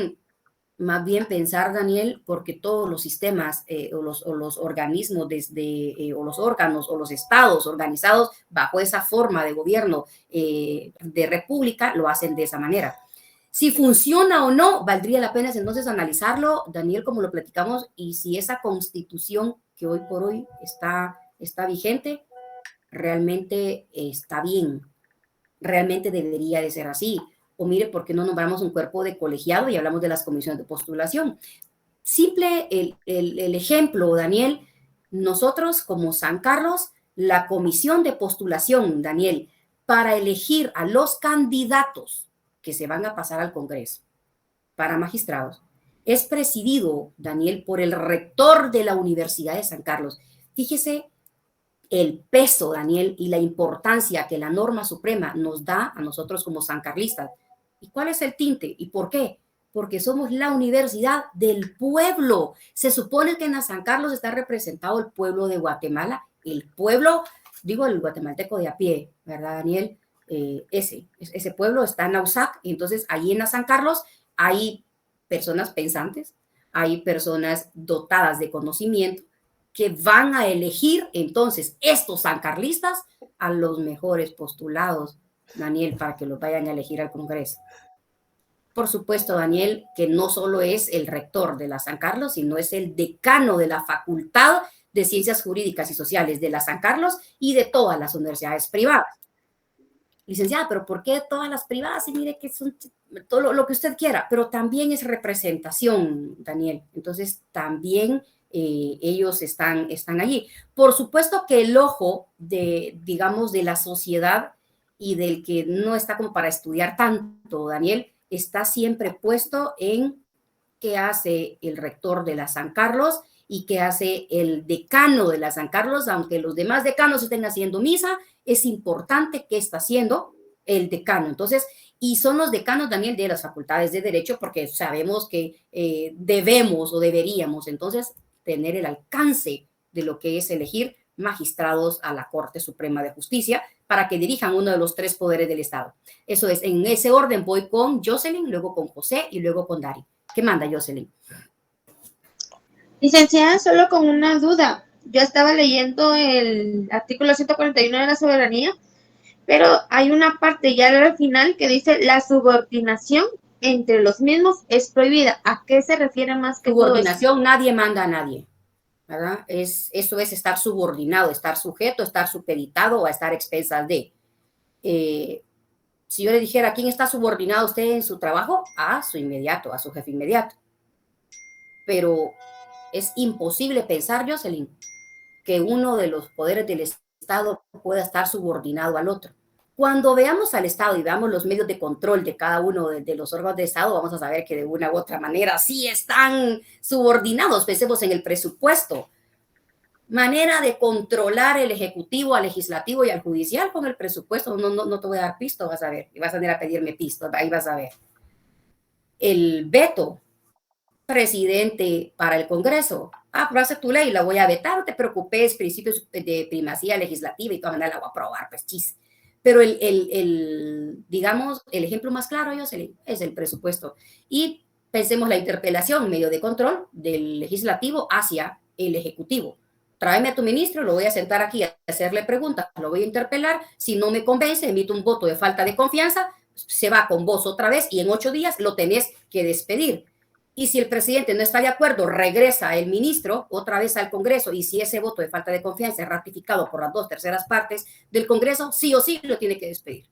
[SPEAKER 1] más bien pensar, Daniel, porque todos los sistemas o los organismos o los órganos o los estados organizados bajo esa forma de gobierno de república lo hacen de esa manera. Si funciona o no, valdría la pena entonces analizarlo, Daniel, como lo platicamos, y si esa constitución que hoy por hoy está vigente, realmente está bien, realmente debería de ser así. O mire, ¿por qué no nombramos un cuerpo de colegiado y hablamos de las comisiones de postulación? Simple el ejemplo, Daniel, nosotros como San Carlos, la comisión de postulación, Daniel, para elegir a los candidatos que se van a pasar al Congreso para magistrados, es presidido, Daniel, por el rector de la Universidad de San Carlos. Fíjese el peso, Daniel, y la importancia que la norma suprema nos da a nosotros como sancarlistas. ¿Y cuál es el tinte? ¿Y por qué? Porque somos la universidad del pueblo. Se supone que en San Carlos está representado el pueblo de Guatemala, el pueblo, digo, el guatemalteco de a pie, ¿verdad, Daniel? Ese pueblo está en Ausac, y entonces ahí en San Carlos hay personas pensantes, hay personas dotadas de conocimiento que van a elegir entonces estos sancarlistas a los mejores postulados, Daniel, para que los vayan a elegir al Congreso. Por supuesto, Daniel, que no solo es el rector de la San Carlos, sino es el decano de la Facultad de Ciencias Jurídicas y Sociales de la San Carlos y de todas las universidades privadas. Licenciada, pero ¿por qué todas las privadas? Y mire que son todo lo que usted quiera, pero también es representación, Daniel. Entonces, también ellos están allí. Por supuesto que el ojo de la sociedad y del que no está como para estudiar tanto, Daniel, está siempre puesto en qué hace el rector de la San Carlos y qué hace el decano de la San Carlos, aunque los demás decanos estén haciendo misa, es importante qué está haciendo el decano. Entonces, y son los decanos, Daniel, de las facultades de Derecho, porque sabemos que debemos o deberíamos, entonces, tener el alcance de lo que es elegir magistrados a la Corte Suprema de Justicia para que dirijan uno de los tres poderes del Estado. Eso es, en ese orden voy con Jocelyn, luego con José y luego con Dari. ¿Qué manda, Jocelyn?
[SPEAKER 9] Licenciada, solo con una duda. Yo estaba leyendo el artículo 141 de la soberanía, pero hay una parte ya al final que dice la subordinación entre los mismos es prohibida. ¿A qué se refiere más que
[SPEAKER 1] subordinación? Nadie manda a nadie, ¿verdad? Eso es estar subordinado, estar sujeto, estar supeditado o a estar a expensas de. Si yo le dijera, ¿a quién está subordinado usted en su trabajo? A su inmediato, a su jefe inmediato. Pero es imposible pensar, Jocelyn, que uno de los poderes del Estado pueda estar subordinado al otro. Cuando veamos al Estado y veamos los medios de control de cada uno de los órganos de Estado, vamos a saber que de una u otra manera sí están subordinados. Pensemos en el presupuesto. Manera de controlar el Ejecutivo, al Legislativo y al Judicial con el presupuesto. No te voy a dar pisto, vas a ver. Y vas a venir a pedirme pisto, ahí vas a ver. El veto, presidente para el Congreso. Pero hace tu ley, la voy a vetar, no te preocupes, principios de primacía legislativa y toda manera la voy a aprobar, pues chis. Pero digamos, el ejemplo más claro, Jocelyn, es el presupuesto. Y pensemos la interpelación, medio de control del legislativo hacia el ejecutivo. Tráeme a tu ministro, lo voy a sentar aquí a hacerle preguntas, lo voy a interpelar. Si no me convence, emito un voto de falta de confianza se va con vos otra vez y en 8 días lo tenés que despedir. Y si el presidente no está de acuerdo, regresa el ministro otra vez al Congreso, y si ese voto de falta de confianza es ratificado por las 2/3 partes del Congreso, sí o sí lo tiene que despedir.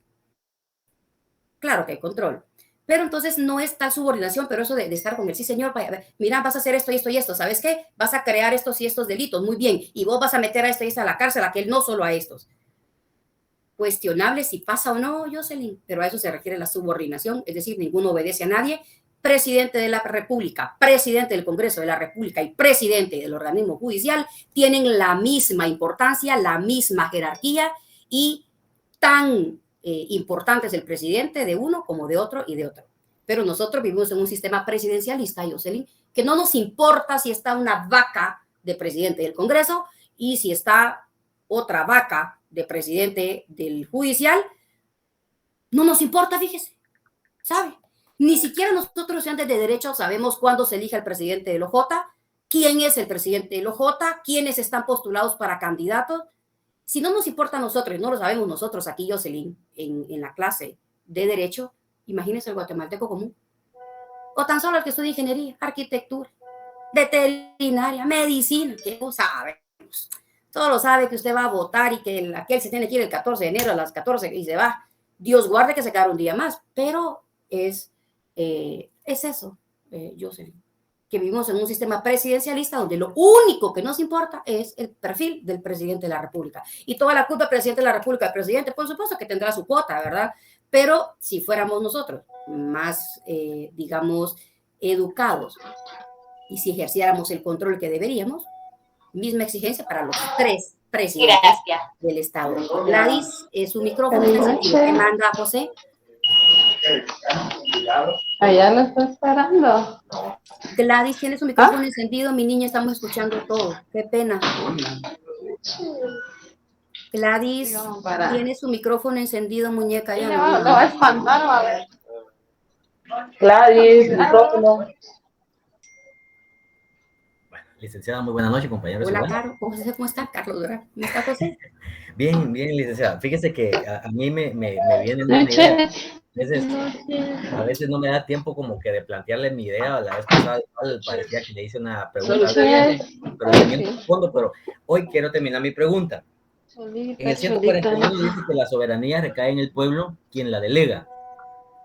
[SPEAKER 1] Claro que hay control. Pero entonces no es tal subordinación, pero eso de estar con el sí, señor, mira, vas a hacer esto y esto y esto, ¿sabes qué? Vas a crear estos y estos delitos, muy bien, y vos vas a meter a esto y esto a la cárcel, a aquel no, solo a estos. Cuestionable si pasa o no, Jocelyn, pero a eso se refiere la subordinación, es decir, ninguno obedece a nadie. Presidente de la República, presidente del Congreso de la República y presidente del organismo judicial tienen la misma importancia, la misma jerarquía, y tan importante es el presidente de uno como de otro y de otro. Pero nosotros vivimos en un sistema presidencialista, Jocelyn, que no nos importa si está una vaca de presidente del Congreso y si está otra vaca de presidente del judicial. No nos importa, fíjese, ¿sabe? Ni siquiera nosotros, estudiantes de Derecho, sabemos cuándo se elige al presidente del OJ, quién es el presidente del OJ, quiénes están postulados para candidatos. Si no nos importa a nosotros, no lo sabemos nosotros aquí, Jocelyn, en la clase de Derecho, imagínense el guatemalteco común. O tan solo el que estudia ingeniería, arquitectura, veterinaria, medicina, que no sabemos. Solo sabe que usted va a votar y que aquel se tiene que ir el 14 de enero a las 14 y se va. Dios guarde que se quede un día más, pero es eso, Jocelyn, que vivimos en un sistema presidencialista donde lo único que nos importa es el perfil del presidente de la República. Y toda la culpa del presidente de la República, el presidente, por supuesto que tendrá su cuota, ¿verdad? Pero si fuéramos nosotros más, digamos, educados, y si ejerciéramos el control que deberíamos, misma exigencia para los 3 presidentes del Estado. Gladys, su micrófono está encendido. ¿Qué manda, José?
[SPEAKER 7] Allá lo está esperando.
[SPEAKER 1] Gladys tiene su micrófono encendido, mi niña, estamos escuchando todo. Qué pena. Gladys tiene su micrófono encendido, muñeca. Ya no,
[SPEAKER 7] lo va a espantar, a ver. Gladys, micrófono.
[SPEAKER 10] Bueno, licenciada, muy buenas noches, compañeros.
[SPEAKER 1] Hola, Carlos. ¿Cómo está, Carlos? ¿Cómo está, José?
[SPEAKER 10] Bien, licenciada. Fíjese que a mí me viene una idea. A veces no me da tiempo como que de plantearle mi idea. La vez pasada igual parecía que le hice una pregunta, pero tenía un fondo, pero hoy quiero terminar mi pregunta. En el 141 dice que la soberanía recae en el pueblo quien la delega.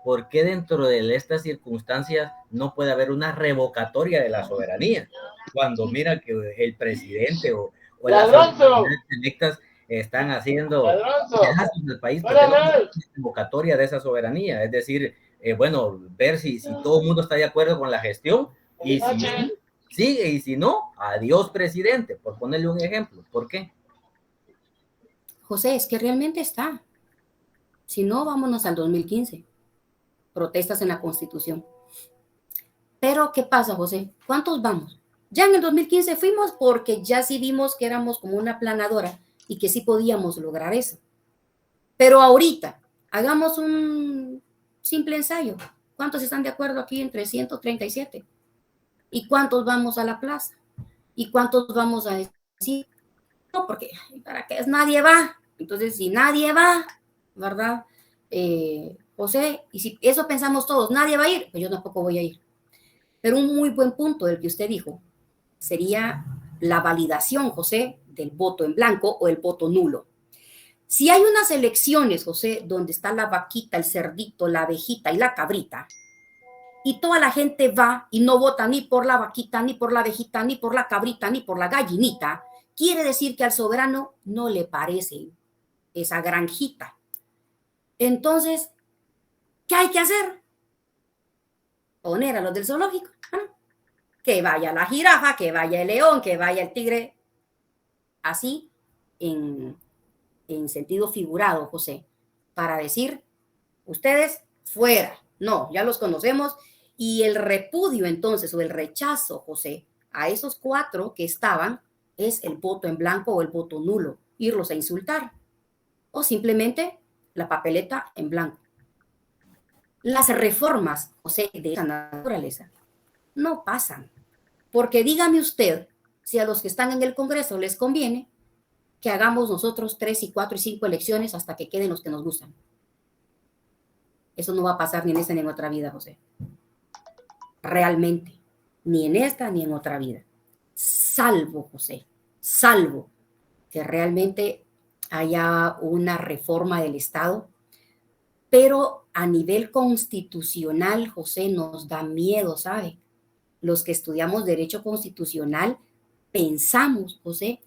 [SPEAKER 10] ¿Por qué dentro de estas circunstancias no puede haber una revocatoria de la soberanía? Cuando mira que el presidente o las autoridades electas están haciendo pedazos del país, porque no hay revocatoria de esa soberanía. Es decir, bueno, ver si todo el mundo está de acuerdo con la gestión, y si sí, sigue, y si no, adiós presidente, por ponerle un ejemplo. ¿Por qué?
[SPEAKER 1] José, es que realmente está. Si no, vámonos al 2015. Protestas en la Constitución. Pero, ¿qué pasa, José? ¿Cuántos vamos? Ya en el 2015 fuimos porque ya sí vimos que éramos como una planadora y que sí podíamos lograr eso. Pero ahorita, hagamos un simple ensayo. ¿Cuántos están de acuerdo aquí entre 137? ¿Y cuántos vamos a la plaza? ¿Y cuántos vamos a decir? No, porque ¿para qué? Nadie va. Entonces, si nadie va, ¿verdad? José, y si eso pensamos todos, nadie va a ir, pues yo tampoco voy a ir. Pero un muy buen punto del que usted dijo sería la validación, José, del voto en blanco o el voto nulo. Si hay unas elecciones, José, donde está la vaquita, el cerdito, la abejita y la cabrita, y toda la gente va y no vota ni por la vaquita, ni por la abejita, ni por la cabrita, ni por la gallinita, quiere decir que al soberano no le parece esa granjita. Entonces, ¿qué hay que hacer? Poner a los del zoológico, ¿no? Que vaya la jirafa, que vaya el león, que vaya el tigre. Así, en sentido figurado, José, para decir, ustedes fuera. No, ya los conocemos. Y el repudio entonces, o el rechazo, José, a esos 4 que estaban, es el voto en blanco o el voto nulo, irlos a insultar. O simplemente la papeleta en blanco. Las reformas, José, de esa naturaleza no pasan. Porque dígame usted si a los que están en el Congreso les conviene que hagamos nosotros 3 y 4 y 5 elecciones hasta que queden los que nos gustan. Eso no va a pasar ni en esta ni en otra vida, José. Realmente. Ni en esta ni en otra vida. Salvo, José, salvo que realmente haya una reforma del Estado. Pero a nivel constitucional, José, nos da miedo, ¿sabe? Los que estudiamos derecho constitucional pensamos, José,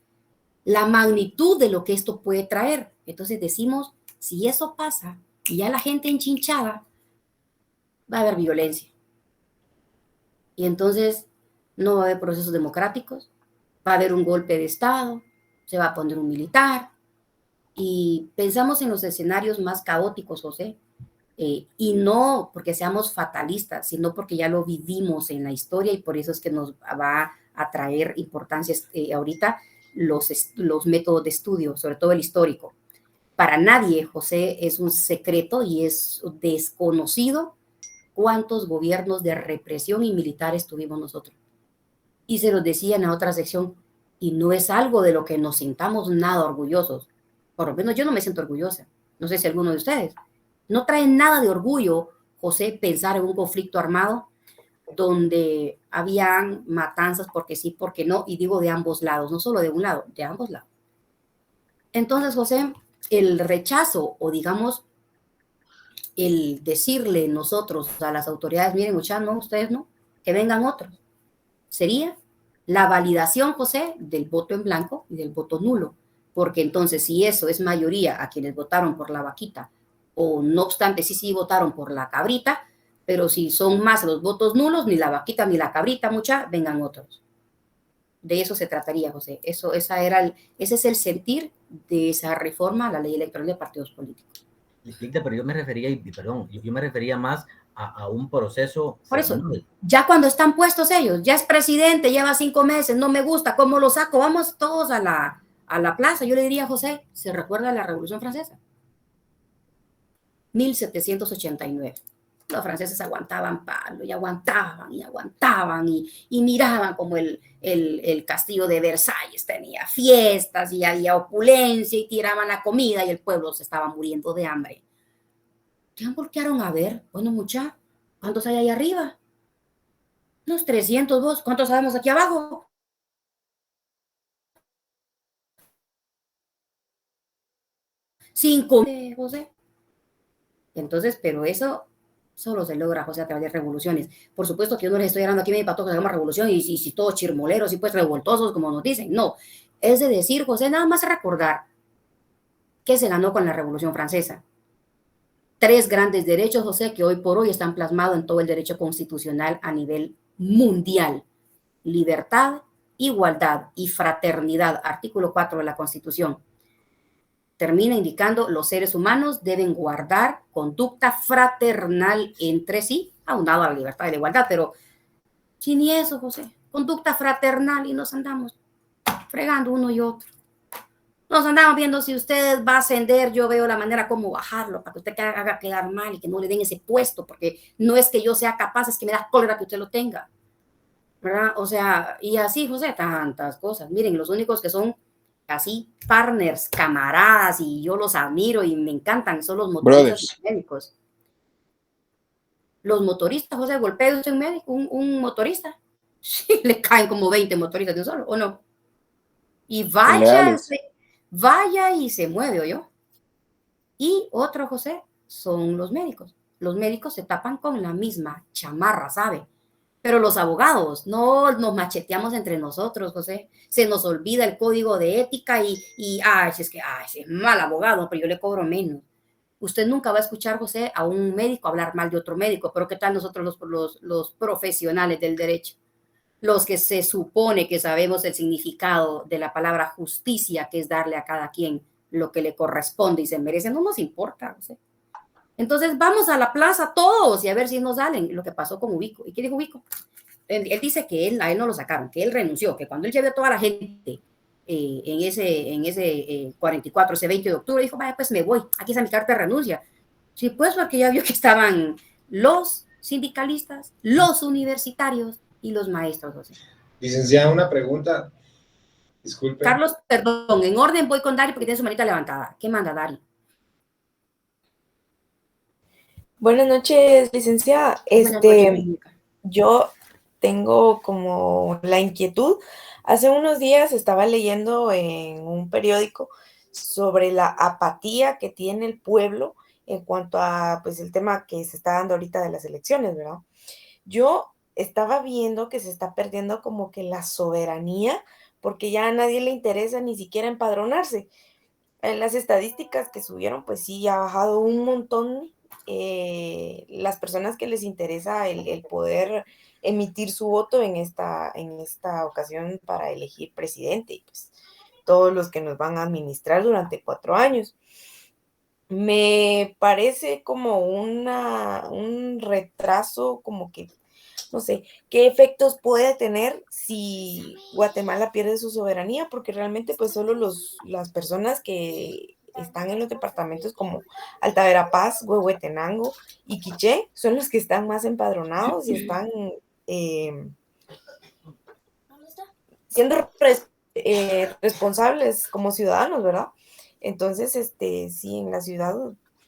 [SPEAKER 1] la magnitud de lo que esto puede traer. Entonces decimos, si eso pasa y ya la gente enchinchada, va a haber violencia. Y entonces no va a haber procesos democráticos, va a haber un golpe de Estado, se va a poner un militar. Y pensamos en los escenarios más caóticos, José, y no porque seamos fatalistas, sino porque ya lo vivimos en la historia y por eso es que nos va a traer importancia ahorita los métodos de estudio, sobre todo el histórico. Para nadie, José, es un secreto y es desconocido cuántos gobiernos de represión y militares tuvimos nosotros. Y se los decía en la otra sección, y no es algo de lo que nos sintamos nada orgullosos. Por lo menos yo no me siento orgullosa. No sé si alguno de ustedes. No trae nada de orgullo, José, pensar en un conflicto armado donde habían matanzas porque sí, porque no, y digo de ambos lados, no solo de un lado, de ambos lados. Entonces, José, el rechazo o digamos el decirle nosotros a las autoridades, miren, muchachos, no, ustedes no, que vengan otros, sería la validación, José, del voto en blanco y del voto nulo, porque entonces si eso es mayoría a quienes votaron por la vaquita, o no obstante, sí votaron por la cabrita, pero si son más los votos nulos, ni la vaquita ni la cabrita, mucha, vengan otros. De eso se trataría, José. Ese es el sentir de esa reforma a la ley electoral de partidos políticos.
[SPEAKER 10] Pero yo me refería, yo me refería más a un proceso.
[SPEAKER 1] Por eso, ya cuando están puestos ellos, ya es presidente, lleva 5 meses, no me gusta, ¿cómo lo saco? Vamos todos a la plaza. Yo le diría a José, ¿se recuerda la Revolución Francesa? 1789. Los franceses aguantaban palo y aguantaban y miraban como el castillo de Versalles tenía fiestas y había opulencia y tiraban la comida y el pueblo se estaba muriendo de hambre. Ya voltearon a ver, bueno, mucha, ¿cuántos hay ahí arriba? Unos 302, ¿cuántos sabemos aquí abajo? Cinco, José. Entonces, pero eso solo se logra, José, a través de revoluciones. Por supuesto que yo no les estoy hablando aquí medio para todos que hagamos revolución y si todos chirmoleros y pues revoltosos, como nos dicen. No, es de decir, José, nada más recordar que se ganó con la Revolución Francesa. 3 grandes derechos, José, que hoy por hoy están plasmados en todo el derecho constitucional a nivel mundial. Libertad, igualdad y fraternidad, artículo 4 de la Constitución. Termina indicando los seres humanos deben guardar conducta fraternal entre sí, aunado a la libertad y la igualdad, pero sin eso, José, conducta fraternal y nos andamos fregando uno y otro. Nos andamos viendo si usted va a ascender, yo veo la manera como bajarlo para que usted haga quedar mal y que no le den ese puesto, porque no es que yo sea capaz, es que me da cólera que usted lo tenga, ¿verdad? O sea, y así, José, tantas cosas. Miren, los únicos que son así partners, camaradas, y yo los admiro y me encantan, son los motoristas médicos. Los motoristas, José, golpea usted un médico, un motorista, sí, le caen como 20 motoristas de un solo, ¿o no? Y vaya y se mueve, ¿oyó? Y otro, José, son los médicos. Los médicos se tapan con la misma chamarra, ¿sabe? Pero los abogados, no nos macheteamos entre nosotros, José. Se nos olvida el código de ética y es que es mal abogado, pero yo le cobro menos. Usted nunca va a escuchar, José, a un médico hablar mal de otro médico, pero ¿qué tal nosotros los profesionales del derecho? Los que se supone que sabemos el significado de la palabra justicia, que es darle a cada quien lo que le corresponde y se merece, no nos importa, José. Entonces vamos a la plaza todos y a ver si nos salen. Lo que pasó con Ubico. ¿Y qué dijo Ubico? Él dice que a él no lo sacaron, que él renunció, que cuando él llevó a toda la gente en ese 44, ese 20 de octubre, dijo, vaya, pues me voy, aquí está mi carta de renuncia. Sí, pues porque ya vio que estaban los sindicalistas, los universitarios y los maestros, José.
[SPEAKER 2] Licenciada, una pregunta. Disculpe.
[SPEAKER 1] Carlos, perdón, en orden voy con Dari porque tiene su manita levantada. ¿Qué manda, Dari?
[SPEAKER 11] Buenas noches, licenciada.
[SPEAKER 1] Buenas noches, Mónica.
[SPEAKER 11] Yo tengo como la inquietud. Hace unos días estaba leyendo en un periódico sobre la apatía que tiene el pueblo en cuanto a, pues, el tema que se está dando ahorita de las elecciones, ¿verdad? Yo estaba viendo que se está perdiendo como que la soberanía, porque ya a nadie le interesa ni siquiera empadronarse. En las estadísticas que subieron, pues sí, ha bajado un montón las personas que les interesa el poder emitir su voto en esta ocasión para elegir presidente y pues todos los que nos van a administrar durante 4 años. Me parece como un retraso, como que, no sé, qué efectos puede tener si Guatemala pierde su soberanía, porque realmente pues solo las personas que están en los departamentos como Alta Verapaz, Huehuetenango y Quiché son los que están más empadronados y están siendo responsables como ciudadanos, ¿verdad? Entonces, sí, en la ciudad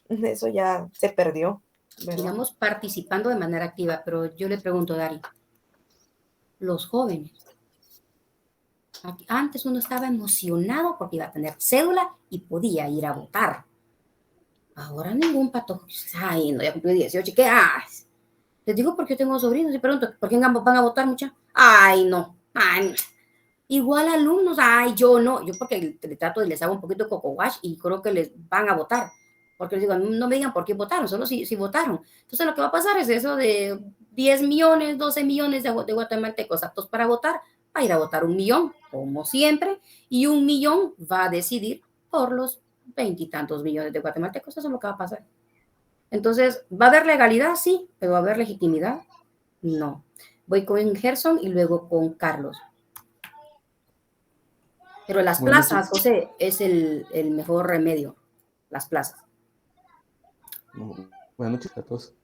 [SPEAKER 11] eso ya se perdió, ¿verdad?
[SPEAKER 1] Digamos, participando de manera activa, pero yo le pregunto, Dari, los jóvenes, antes uno estaba emocionado porque iba a tener cédula y podía ir a votar. Ahora ningún pato, ay, no, ya cumplió 18, ¿qué haces? Les digo porque yo tengo sobrinos y pregunto, ¿por qué van a votar mucha? Ay, no, ay, no. Igual alumnos, ay, yo no, yo porque le trato y les hago un poquito de coco wash y creo que les van a votar, porque les digo, no me digan por qué votaron, solo si votaron. Entonces lo que va a pasar es eso de 10 millones, 12 millones de guatemaltecos aptos para votar, va a ir a votar 1 millón, como siempre, y 1 millón va a decidir por los 20 y tantos millones de guatemaltecos, eso es lo que va a pasar. Entonces, ¿va a haber legalidad? Sí, pero ¿va a haber legitimidad? No. Voy con Gerson y luego con Carlos. Pero las plazas, José, es el mejor remedio, las plazas.
[SPEAKER 12] Buenas noches a todos.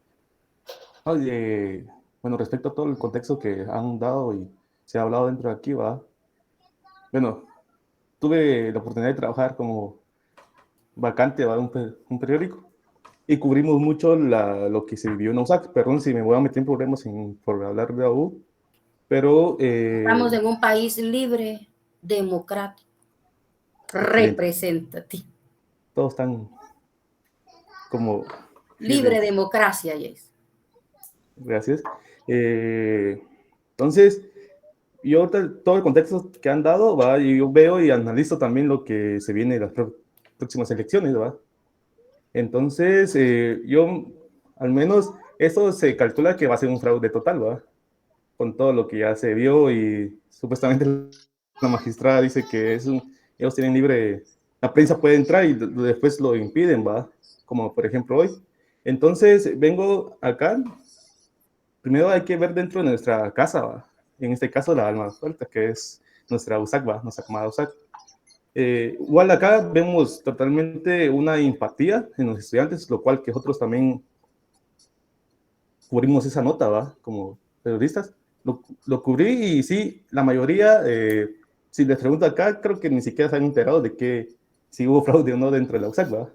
[SPEAKER 12] Bueno, respecto a todo el contexto que han dado y se ha hablado dentro de aquí, ¿va? Bueno, tuve la oportunidad de trabajar como vacante, ¿va? Un periódico y cubrimos mucho lo que se vivió en USAC. Perdón si me voy a meter en problemas por hablar de AU, pero...
[SPEAKER 1] Estamos en un país libre, democrático, representativo.
[SPEAKER 12] Todos están como...
[SPEAKER 1] Libre democracia, Jace.
[SPEAKER 12] Gracias. Entonces, yo todo el contexto que han dado, ¿va? Y yo veo y analizo también lo que se viene de las próximas elecciones, ¿va? Entonces, yo, al menos, eso se calcula que va a ser un fraude total, ¿va? Con todo lo que ya se vio y supuestamente la magistrada dice que ellos tienen libre, la prensa puede entrar y después lo impiden, ¿va? Como por ejemplo hoy. Entonces, vengo acá, primero hay que ver dentro de nuestra casa, ¿va? En este caso la alma fuerte, que es nuestra USAC, ¿va? Nuestra camada USAC. Igual acá vemos totalmente una empatía en los estudiantes, lo cual que nosotros también cubrimos esa nota, ¿va? Como periodistas. Lo cubrí y sí, la mayoría, si les pregunto acá, creo que ni siquiera se han enterado de que si hubo fraude o no dentro de la USAC, ¿va?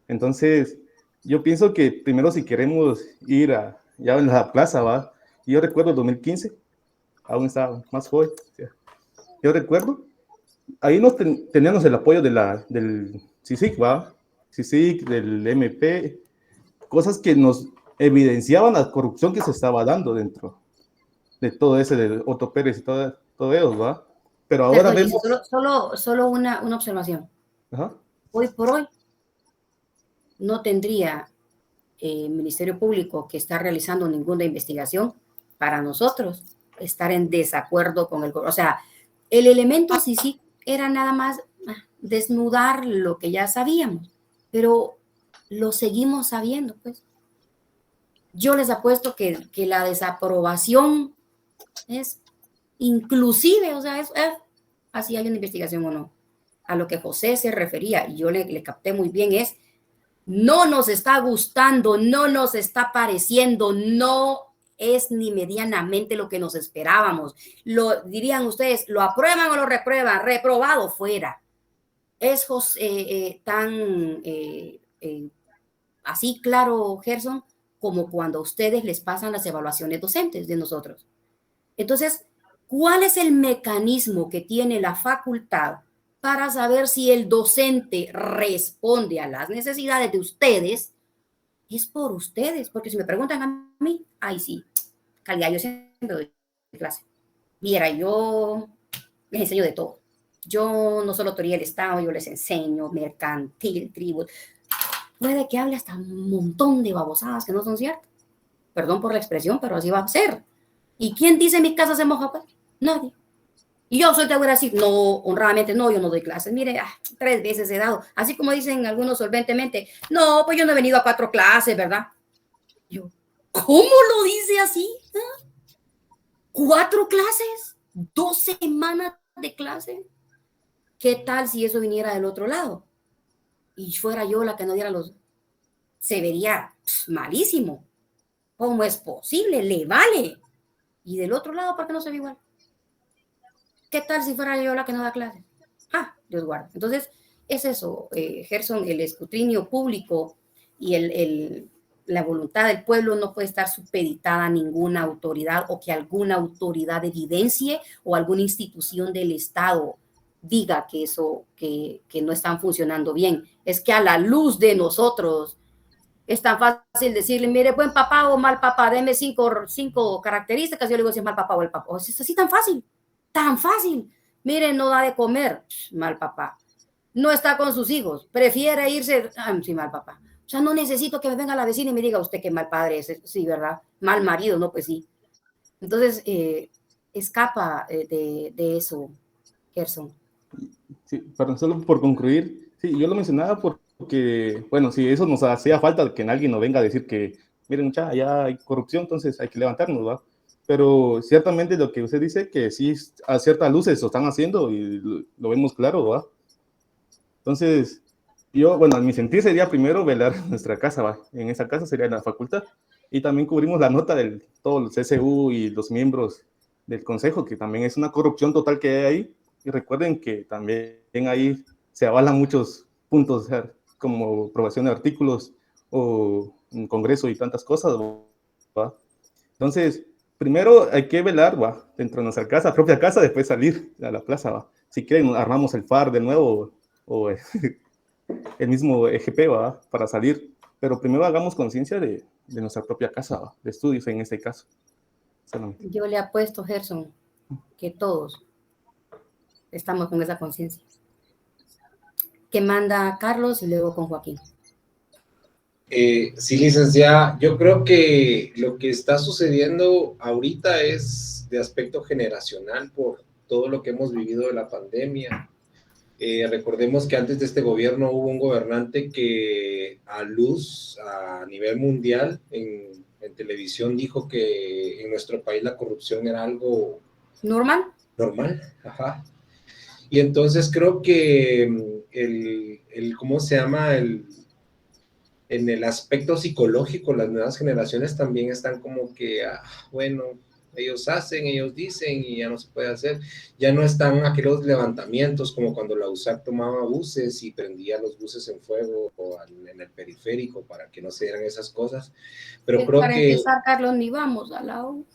[SPEAKER 12] Entonces, yo pienso que primero si queremos ir ya en la plaza, ¿va? Yo recuerdo 2015, aún estaba más joven, yo recuerdo, ahí teníamos el apoyo del CICIC, ¿va? CICIC, del MP, cosas que nos evidenciaban la corrupción que se estaba dando dentro de todo ese, de Otto Pérez y todo ellos, ¿va? Pero ahora vemos...
[SPEAKER 1] Solo una observación.
[SPEAKER 12] Ajá.
[SPEAKER 1] Hoy por hoy no tendría Ministerio Público que está realizando ninguna investigación para nosotros estar en desacuerdo con el... O sea, el elemento sí era nada más desnudar lo que ya sabíamos, pero lo seguimos sabiendo, pues. Yo les apuesto que la desaprobación es inclusive, o sea, es así hay una investigación o no. A lo que José se refería, y yo le capté muy bien, es no nos está gustando, no nos está pareciendo, no es ni medianamente lo que nos esperábamos. Lo dirían ustedes, ¿lo aprueban o lo reprueban? Reprobado fuera. Es tan así claro, Gerson, como cuando a ustedes les pasan las evaluaciones docentes de nosotros. Entonces, ¿cuál es el mecanismo que tiene la facultad para saber si el docente responde a las necesidades de ustedes? Es por ustedes, porque si me preguntan a mí, ay sí, calidad, yo siempre doy clase. Viera, yo les enseño de todo. Yo no solo teoría del Estado, yo les enseño mercantil, tributo. Puede que hable hasta un montón de babosadas que no son ciertas. Perdón por la expresión, pero así va a ser. ¿Y quién dice en mi casa se moja? Pues nadie. Y yo soy de decir, no, honradamente, no, yo no doy clases. Mire, 3 veces he dado. Así como dicen algunos solventemente, no, pues yo no he venido a 4 clases, ¿verdad? Yo, ¿cómo lo dice así? ¿Ah? 4 clases, 2 semanas de clase. ¿Qué tal si eso viniera del otro lado? Y fuera yo la que no diera los... Se vería malísimo. ¿Cómo es posible? Le vale. Y del otro lado, ¿por qué no se ve igual? ¿Qué tal si fuera yo la que no da clases? Dios guarda. Entonces, es eso, Gerson, el escrutinio público y la voluntad del pueblo no puede estar supeditada a ninguna autoridad o que alguna autoridad evidencie o alguna institución del Estado diga que eso, que no están funcionando bien. Es que a la luz de nosotros es tan fácil decirle, mire, buen papá o mal papá, deme 5 características, yo le digo si es mal papá o el papá. Es así tan fácil, tan fácil. Mire, no da de comer, mal papá. No está con sus hijos, prefiere irse, sí, mal papá. O sea, no necesito que me venga la vecina y me diga usted qué mal padre es, sí, ¿verdad? Mal marido, no, pues sí. Entonces, escapa de eso, Gerson.
[SPEAKER 12] Sí, perdón, solo por concluir, sí, yo lo mencionaba porque, bueno, si eso nos hacía falta que alguien nos venga a decir que, miren, muchachos, ya hay corrupción, entonces hay que levantarnos, ¿va? Pero ciertamente lo que usted dice, que sí, a ciertas luces lo están haciendo y lo vemos claro, ¿va? Entonces, yo, bueno, a mi sentir sería primero velar nuestra casa, ¿va? En esa casa sería la facultad. Y también cubrimos la nota de todos los CSU y los miembros del consejo, que también es una corrupción total que hay ahí. Y recuerden que también ahí se avalan muchos puntos, o sea, como aprobación de artículos o un congreso y tantas cosas, ¿va? Entonces, primero hay que velar, ¿va? Dentro de nuestra casa, propia casa, después salir a la plaza, ¿va? Si quieren, armamos el FAR de nuevo o el mismo EGP, ¿va? Para salir. Pero primero hagamos conciencia de nuestra propia casa, ¿va? De estudios en este caso. Solamente.
[SPEAKER 1] Yo le apuesto, Gerson, que todos estamos con esa conciencia. Que manda Carlos y luego con Joaquín.
[SPEAKER 2] Sí, licenciada, yo creo que lo que está sucediendo ahorita es de aspecto generacional por todo lo que hemos vivido de la pandemia. Recordemos que antes de este gobierno hubo un gobernante que a nivel mundial en televisión dijo que en nuestro país la corrupción era algo
[SPEAKER 1] normal,
[SPEAKER 2] ajá. Y entonces creo que ¿cómo se llama? En el aspecto psicológico, las nuevas generaciones también están como que, bueno, ellos hacen, ellos dicen y ya no se puede hacer. Ya no están aquellos levantamientos como cuando la USAC tomaba buses y prendía los buses en fuego o en el periférico para que no se dieran esas cosas. Pero creo
[SPEAKER 1] para
[SPEAKER 2] que...
[SPEAKER 1] empezar, Carlos, ni vamos a la U.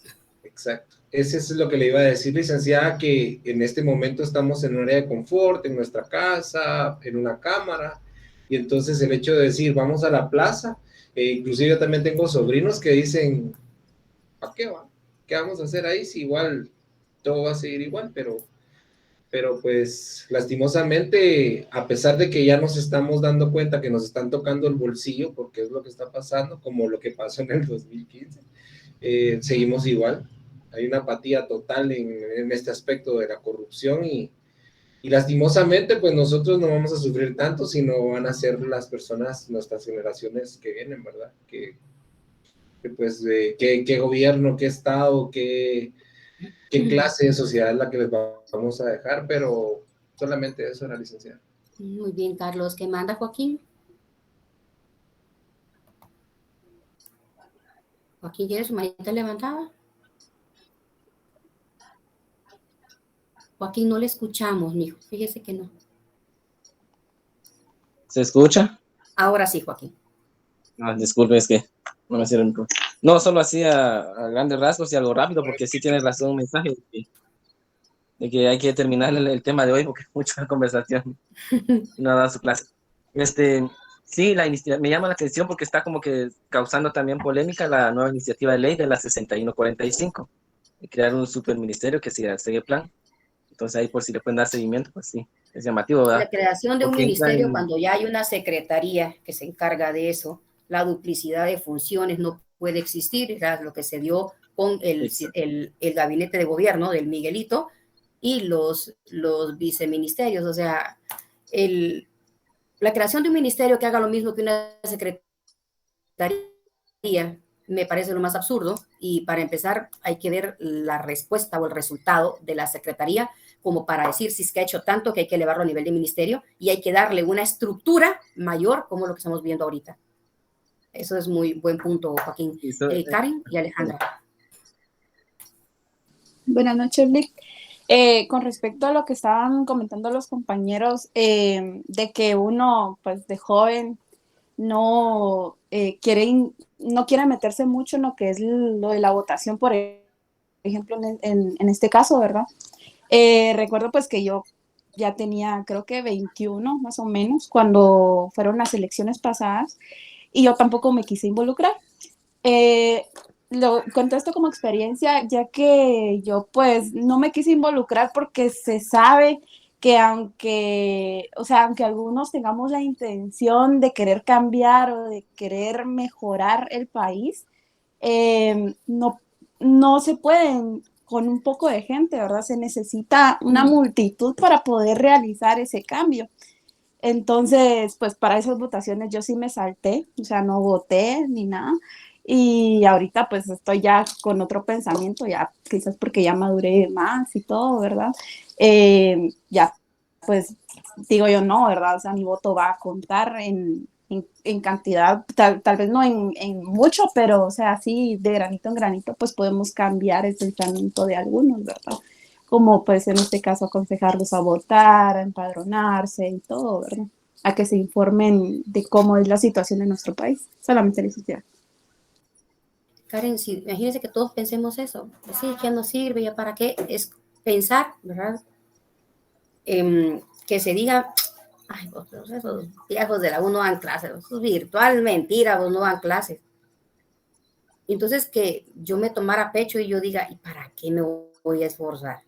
[SPEAKER 2] Exacto. Ese es lo que le iba a decir, licenciada, que en este momento estamos en un área de confort, en nuestra casa, en una cámara, y entonces el hecho de decir, vamos a la plaza, inclusive yo también tengo sobrinos que dicen, ¿para qué va? ¿Qué vamos a hacer ahí? Si igual todo va a seguir igual, pero pues lastimosamente, a pesar de que ya nos estamos dando cuenta que nos están tocando el bolsillo, porque es lo que está pasando, como lo que pasó en el 2015, seguimos igual. Hay una apatía total en este aspecto de la corrupción y lastimosamente pues nosotros no vamos a sufrir tanto, sino van a ser las personas, nuestras generaciones que vienen, ¿verdad? Que pues qué gobierno, qué estado, qué clase de sociedad es la que les vamos a dejar, pero solamente eso era, licenciada.
[SPEAKER 1] Muy bien, Carlos. ¿Qué manda Joaquín? Joaquín tiene su manita levantada. Joaquín, no le escuchamos, mijo. Fíjese que no.
[SPEAKER 13] ¿Se escucha?
[SPEAKER 1] Ahora sí, Joaquín.
[SPEAKER 13] Disculpe, es que No, me cierro el micrófono. No, solo así a grandes rasgos y algo rápido, porque sí tienes razón un mensaje de que hay que terminar el tema de hoy, porque es mucha conversación. No ha dado su clase. Sí, la iniciativa me llama la atención porque está como que causando también polémica la nueva iniciativa de ley de la 6145, de crear un superministerio que siga el plan. Entonces ahí por si le pueden dar seguimiento, pues sí, es llamativo, ¿verdad?
[SPEAKER 1] La creación de un
[SPEAKER 13] Porque
[SPEAKER 1] ministerio cuando ya hay una secretaría que se encarga de eso, la duplicidad de funciones no puede existir, era lo que se dio con el gabinete de gobierno del Miguelito y los viceministerios, o sea, la creación de un ministerio que haga lo mismo que una secretaría me parece lo más absurdo, y para empezar hay que ver la respuesta o el resultado de la secretaría como para decir si es que ha hecho tanto que hay que elevarlo a nivel de ministerio y hay que darle una estructura mayor como lo que estamos viendo ahorita. Eso es muy buen punto, Joaquín. Karen y Alejandra.
[SPEAKER 14] Buenas noches, Vic. Con respecto a lo que estaban comentando los compañeros, de que uno, pues de joven, no quiere meterse mucho en lo que es lo de la votación, por ejemplo, en este caso, ¿verdad? Recuerdo pues que yo ya tenía, creo que 21 más o menos, cuando fueron las elecciones pasadas, y yo tampoco me quise involucrar. Lo cuento esto como experiencia, ya que yo pues no me quise involucrar porque se sabe que aunque algunos tengamos la intención de querer cambiar o de querer mejorar el país, no se pueden con un poco de gente, ¿verdad? Se necesita una multitud para poder realizar ese cambio. Entonces, pues para esas votaciones yo sí me salté, o sea, no voté ni nada. Y ahorita pues estoy ya con otro pensamiento, ya quizás porque ya maduré más y todo, ¿verdad? Ya pues digo yo no, ¿verdad? O sea, mi voto va a contar en cantidad, tal vez no en mucho, pero o sea, sí, de granito en granito, pues podemos cambiar el pensamiento de algunos, ¿verdad? Como pues en este caso aconsejarlos a votar, a empadronarse y todo, ¿verdad? A que se informen de cómo es la situación en nuestro país. Solamente les decía.
[SPEAKER 1] Karen, si, imagínense que todos pensemos eso. Sí, que no sirve, ¿ya para qué? Es pensar, ¿verdad? Que se diga, ay, pues esos viejos de la U no dan clases, eso es virtual, mentira, vos no dan clases. Entonces que yo me tomara pecho y yo diga, ¿y para qué me voy a esforzar?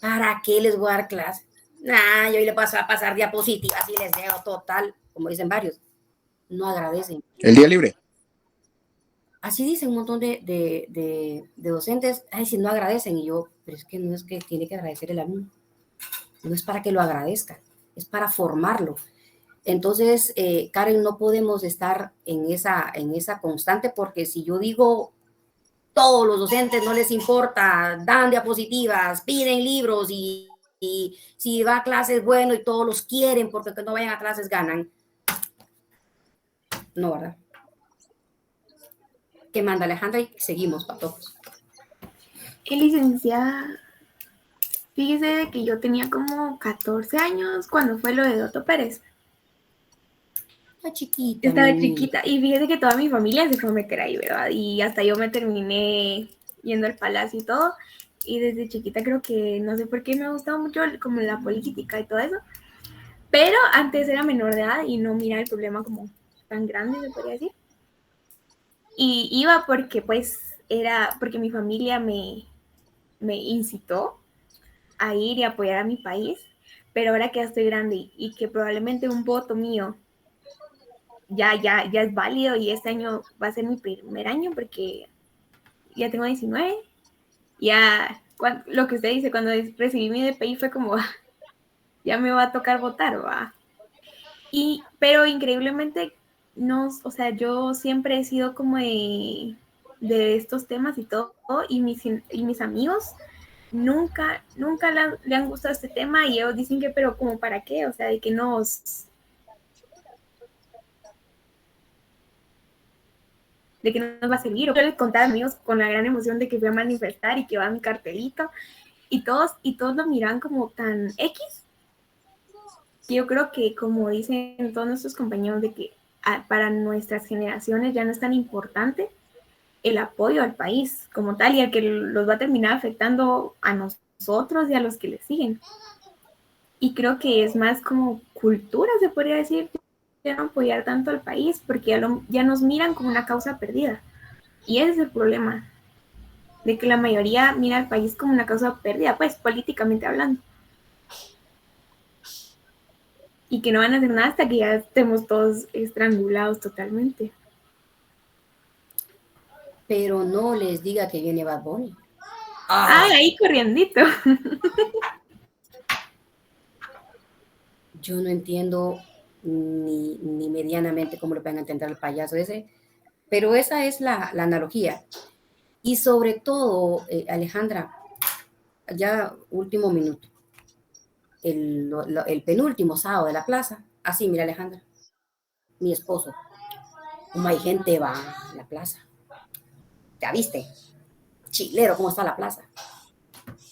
[SPEAKER 1] ¿Para qué les voy a dar clases? Nah, yo le paso a pasar diapositivas y les dejo total, como dicen varios. No agradecen.
[SPEAKER 15] El día libre.
[SPEAKER 1] Así dicen un montón de docentes, ay, si no agradecen, y yo, pero es que no es que tiene que agradecer el alumno, no es para que lo agradezcan, es para formarlo. Entonces, Karen, no podemos estar en esa constante, porque si yo digo, todos los docentes no les importa, dan diapositivas, piden libros, y si va a clases, bueno, y todos los quieren, porque que no vayan a clases ganan. No, ¿verdad? ¿Qué manda Alejandra? Y seguimos, patojos.
[SPEAKER 16] Licenciada, fíjese que yo tenía como 14 años cuando fue lo de Otto Pérez.
[SPEAKER 1] Estaba chiquita.
[SPEAKER 16] Estaba chiquita, y fíjese que toda mi familia se fue a meter ahí, ¿verdad? Y hasta yo me terminé yendo al palacio y todo. Y desde chiquita creo que, no sé por qué me ha gustado mucho como la política y todo eso. Pero antes era menor de edad y no miraba el problema como tan grande, se podría decir. Y iba porque pues era porque mi familia me incitó a ir y apoyar a mi país, pero ahora que ya estoy grande y que probablemente un voto mío ya es válido, y este año va a ser mi primer año porque ya tengo 19, ya lo que usted dice, cuando recibí mi DPI fue como, ya me va a tocar votar, ¿va? Pero increíblemente, no, o sea, yo siempre he sido como de estos temas y todo, y mis amigos nunca le han gustado este tema, y ellos dicen que, pero como para qué, o sea, de que nos va a servir. Yo les contaba a amigos con la gran emoción de que fui a manifestar y que va mi cartelito, y todos lo miran como tan X. Yo creo que, como dicen todos nuestros compañeros, de que para nuestras generaciones ya no es tan importante, el apoyo al país como tal y al que los va a terminar afectando a nosotros y a los que le siguen. Y creo que es más como cultura, se podría decir, ya no apoyar tanto al país porque ya nos miran como una causa perdida. Y ese es el problema, de que la mayoría mira al país como una causa perdida, pues políticamente hablando. Y que no van a hacer nada hasta que ya estemos todos estrangulados totalmente.
[SPEAKER 1] Pero no les diga que viene Bad Bunny.
[SPEAKER 16] Ah, ahí corriendito.
[SPEAKER 1] Yo no entiendo ni medianamente cómo lo pueden entender el payaso ese, pero esa es la analogía. Y sobre todo, Alejandra, ya último minuto, el penúltimo sábado de la plaza, así, mira Alejandra, mi esposo, como hay gente va a la plaza, ya viste, chilero, cómo está la plaza.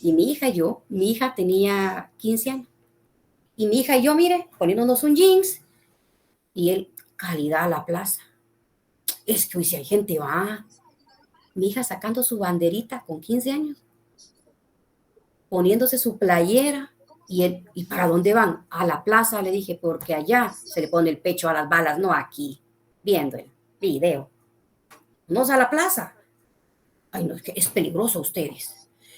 [SPEAKER 1] Y mi hija tenía 15 años, y mi hija y yo, mire, poniéndonos un jeans, y él, calidad a la plaza. Es que hoy si hay gente va. Mi hija sacando su banderita con 15 años, poniéndose su playera, y él, ¿y para dónde van? A la plaza, le dije, porque allá se le pone el pecho a las balas, no aquí, viendo el video. No es a la plaza. Ay, no, es que es peligroso ustedes.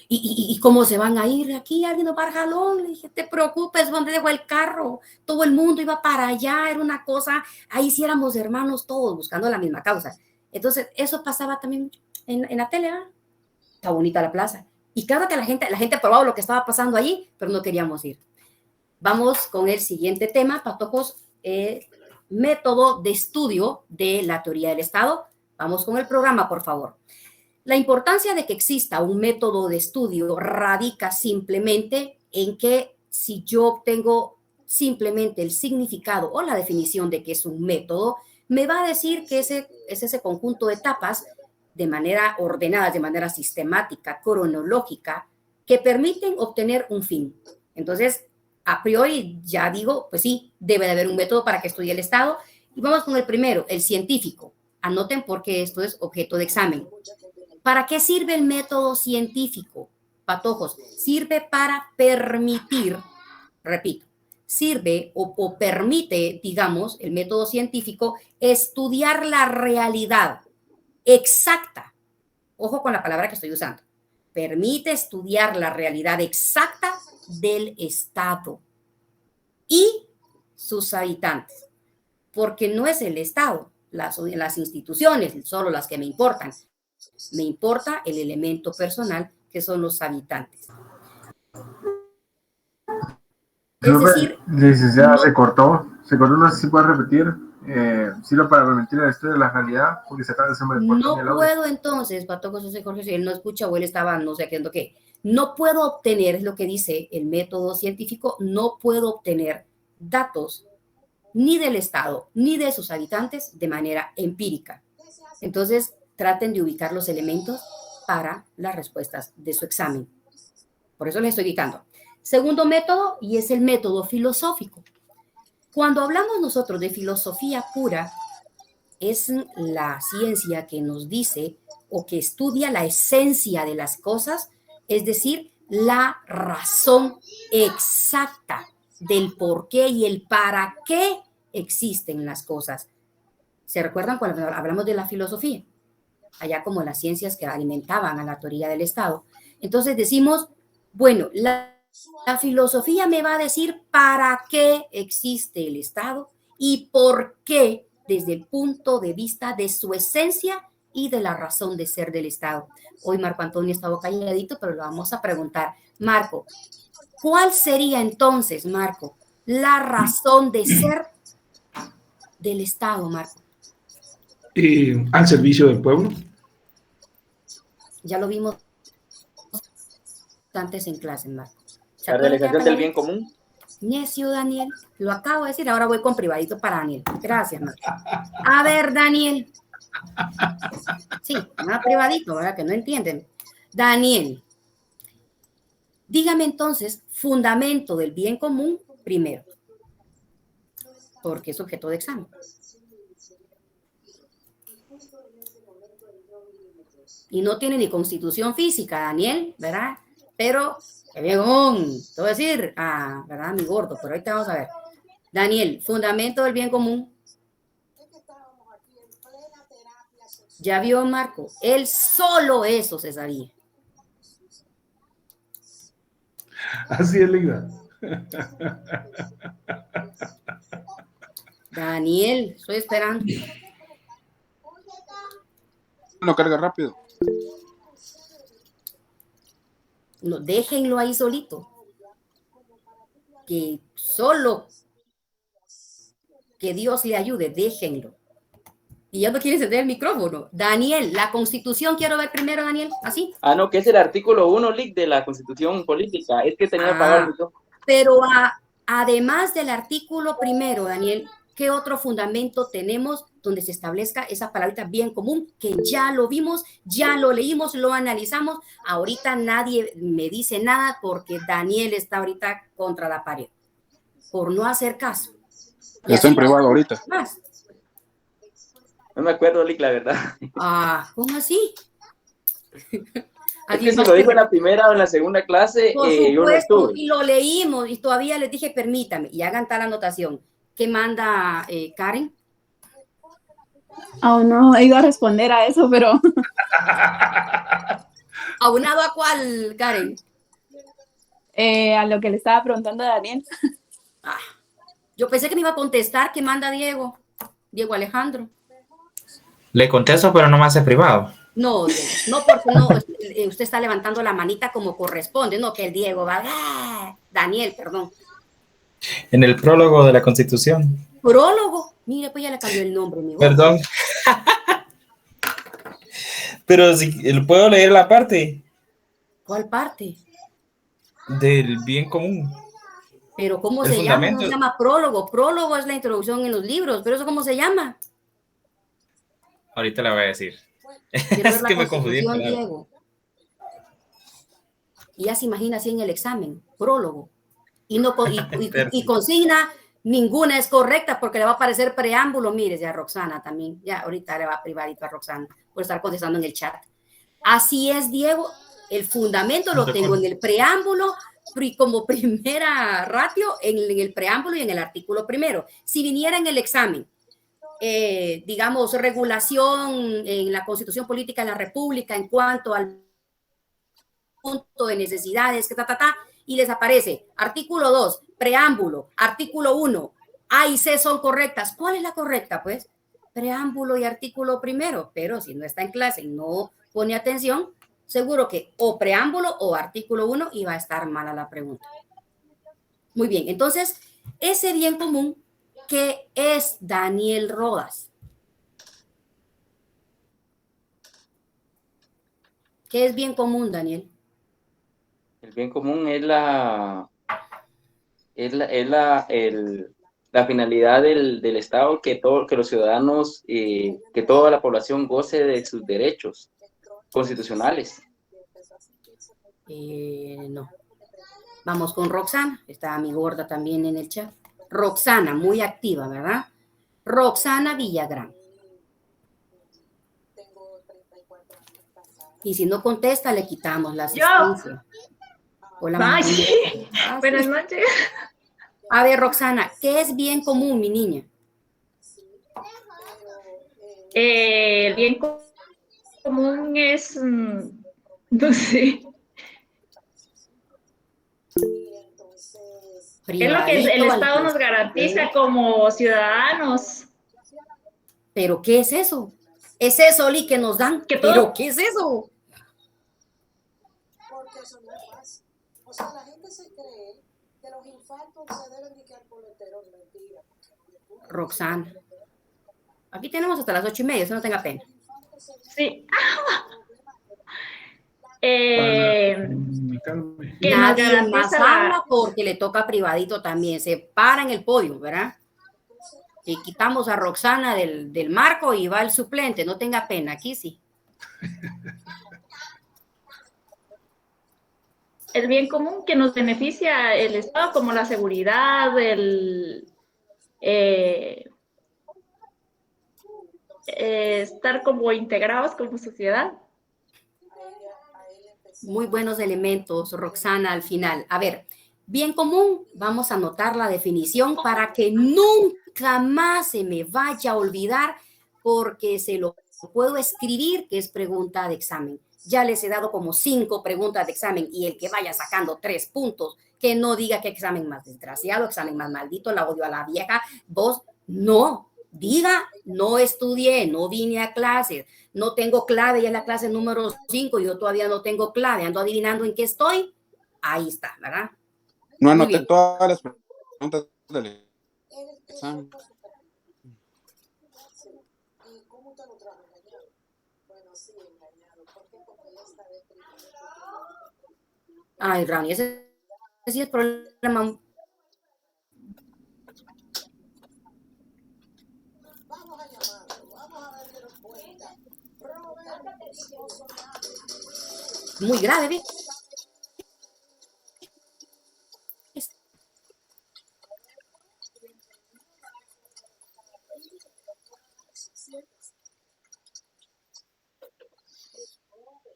[SPEAKER 1] ¿Y cómo se van a ir? Aquí alguien nos va al jalón. Le dije, te preocupes, ¿dónde dejó el carro? Todo el mundo iba para allá, era una cosa, ahí sí éramos hermanos todos, buscando la misma causa. Entonces, eso pasaba también en la tele, ¿verdad? Está bonita la plaza. Y claro que la gente probaba lo que estaba pasando allí, pero no queríamos ir. Vamos con el siguiente tema, patojos, método de estudio de la teoría del Estado. Vamos con el programa, por favor. La importancia de que exista un método de estudio radica simplemente en que si yo obtengo simplemente el significado o la definición de que es un método, me va a decir que es ese conjunto de etapas de manera ordenada, de manera sistemática, cronológica, que permiten obtener un fin. Entonces, a priori ya digo, pues sí, debe de haber un método para que estudie el Estado. Y vamos con el primero, el científico. Anoten porque esto es objeto de examen. ¿Para qué sirve el método científico, patojos? Sirve para permitir, repito, sirve o permite, digamos, el método científico, estudiar la realidad exacta. Ojo con la palabra que estoy usando. Permite estudiar la realidad exacta del Estado y sus habitantes. Porque no es el Estado, las instituciones, solo las que me importan. Me importa el elemento personal, que son los habitantes.
[SPEAKER 15] Es decir, licenciada, se cortó, no sé si puede repetir, sirve para permitir el estudio de la realidad, porque se acaba de hacer
[SPEAKER 1] no puedo entonces, Patojo José Jorge, si él no escucha o él estaba no sé haciendo qué, no puedo obtener, es lo que dice el método científico, no puedo obtener datos ni del Estado ni de sus habitantes de manera empírica. Entonces, traten de ubicar los elementos para las respuestas de su examen. Por eso les estoy dictando. Segundo método, y es el método filosófico. Cuando hablamos nosotros de filosofía pura, es la ciencia que nos dice o que estudia la esencia de las cosas, es decir, la razón exacta del por qué y el para qué existen las cosas. ¿Se recuerdan cuando hablamos de la filosofía? Allá como las ciencias que alimentaban a la teoría del Estado. Entonces decimos, bueno, la filosofía me va a decir para qué existe el Estado y por qué desde el punto de vista de su esencia y de la razón de ser del Estado. Hoy Marco Antonio estaba calladito, pero lo vamos a preguntar. Marco, ¿cuál sería entonces, Marco, la razón de ser del Estado, Marco?
[SPEAKER 17] Al servicio del pueblo.
[SPEAKER 1] Ya lo vimos antes en clase, Marco.
[SPEAKER 8] La realización del bien común.
[SPEAKER 1] Necio, Daniel. Lo acabo de decir, ahora voy con privadito para Daniel. Gracias, Marco. A ver, Daniel. Sí, más privadito, ¿verdad? Que no entienden. Daniel, dígame entonces, fundamento del bien común primero, porque es objeto de examen. y no tiene ni constitución física, Daniel, ¿verdad? Pero, qué bien, te voy a decir, ¿verdad? Mi gordo, pero ahorita vamos a ver. Daniel, fundamento del bien común. Ya vio Marco, él solo eso se sabía.
[SPEAKER 17] Así es, Liga.
[SPEAKER 1] Daniel, estoy esperando.
[SPEAKER 18] No carga rápido.
[SPEAKER 1] No, déjenlo ahí solito. Que solo que Dios le ayude, déjenlo. Y ya no quiere encender el micrófono. Daniel, la Constitución quiero ver primero, Daniel, así.
[SPEAKER 8] No, que es el artículo 1, Lick, de la Constitución Política. Es que tenía apagado el micrófono.
[SPEAKER 1] Pero además del artículo primero, Daniel, ¿qué otro fundamento tenemos donde se establezca esa palabrita bien común? Que ya lo vimos, ya lo leímos, lo analizamos. Ahorita nadie me dice nada porque Daniel está ahorita contra la pared. Por no hacer caso.
[SPEAKER 18] Está en privado ahorita.
[SPEAKER 1] Más.
[SPEAKER 8] No me acuerdo, Lick, la verdad.
[SPEAKER 1] ¿Cómo así?
[SPEAKER 8] Es que si lo dijo en la primera o en la segunda clase,
[SPEAKER 1] Por
[SPEAKER 8] yo no
[SPEAKER 1] supuesto,
[SPEAKER 8] estuve.
[SPEAKER 1] y lo leímos y todavía les dije, permítame, y hagan tal anotación. ¿Qué manda Karen?
[SPEAKER 14] Aún no he ido a responder a eso, pero...
[SPEAKER 1] ¿Aunado a cuál, Karen?
[SPEAKER 14] A lo que le estaba preguntando a Daniel.
[SPEAKER 1] Yo pensé que me iba a contestar qué manda Diego Alejandro.
[SPEAKER 19] Le contesto, pero no me hace privado.
[SPEAKER 1] No, no, porque no, usted está levantando la manita como corresponde, no que el Diego va, Daniel, perdón.
[SPEAKER 19] En el prólogo de la Constitución.
[SPEAKER 1] Prólogo, mire, pues ya le cambió el nombre, mi
[SPEAKER 19] Perdón. Pero si puedo leer la parte.
[SPEAKER 1] ¿Cuál parte?
[SPEAKER 19] Del bien común.
[SPEAKER 1] Pero ¿cómo
[SPEAKER 19] El
[SPEAKER 1] se llama?
[SPEAKER 19] fundamento.
[SPEAKER 1] No se llama prólogo. Prólogo es la introducción en los libros, pero ¿eso cómo se llama?
[SPEAKER 19] Ahorita la voy a decir.
[SPEAKER 1] Quiero
[SPEAKER 19] Es
[SPEAKER 1] ver la
[SPEAKER 19] que me confundí.
[SPEAKER 1] Constitución, Diego. Y ya se imagina así en el examen, prólogo. Y, no, y consigna, ninguna es correcta porque le va a aparecer preámbulo. Mire, ya Roxana también, ya ahorita le va privadito a Roxana por estar contestando en el chat. Así es, Diego, el fundamento lo tengo en el preámbulo como primera ratio, en el preámbulo y en el artículo primero. Si viniera en el examen, digamos, regulación en la Constitución Política de la República en cuanto al punto de necesidades, y les aparece artículo 2, preámbulo, artículo 1, A y C son correctas. ¿Cuál es la correcta? Pues preámbulo y artículo primero, pero si no está en clase y no pone atención, seguro que o preámbulo o artículo 1 y va a estar mala la pregunta. Muy bien, entonces, ese bien común, ¿qué es, Daniel Rodas? ¿Qué es bien común, Daniel?
[SPEAKER 8] El bien común es la finalidad del Estado, que los ciudadanos, que toda la población goce de sus derechos constitucionales.
[SPEAKER 1] No. Vamos con Roxana, está mi gorda también en el chat. Roxana, muy activa, ¿verdad? Roxana Villagrán. Y si no contesta, le quitamos la asistencia. Hola,
[SPEAKER 20] sí. Buenas noches.
[SPEAKER 1] A ver, Roxana, ¿qué es bien común, mi niña?
[SPEAKER 20] El bien común es, no sé. Es lo que el Estado nos garantiza como ciudadanos.
[SPEAKER 1] ¿Pero qué es eso? ¿Es eso, Oli, que nos dan? ¿Pero qué es eso?
[SPEAKER 21] Porque eso no es fácil. O sea, la gente se cree que los infartos se deben indicar por el terror. Mentira.
[SPEAKER 1] Roxana. Aquí tenemos hasta las 8:30, eso no tenga pena.
[SPEAKER 20] Sí.
[SPEAKER 1] Nadie más habla porque le toca privadito también. Se para en el podio, ¿verdad? Y quitamos a Roxana del marco y va el suplente. No tenga pena, aquí sí.
[SPEAKER 20] El bien común que nos beneficia el Estado, como la seguridad, estar como integrados como sociedad.
[SPEAKER 1] Muy buenos elementos, Roxana, al final. A ver, bien común, vamos a anotar la definición para que nunca más se me vaya a olvidar, porque se lo puedo escribir, que es pregunta de examen. Ya les he dado como 5 preguntas de examen y el que vaya sacando 3 puntos, que no diga que examen más desgraciado, examen más maldito, la odio a la vieja, vos no, diga, no estudié, no vine a clases, no tengo clave, ya es la clase número 5, yo todavía no tengo clave, ando adivinando en qué estoy, ahí está, ¿verdad?
[SPEAKER 18] No
[SPEAKER 1] Muy
[SPEAKER 18] anoté
[SPEAKER 1] bien.
[SPEAKER 18] todas las preguntas del examen.
[SPEAKER 1] Ay, Rani, ese sí es problema. Muy grave, ¿ves?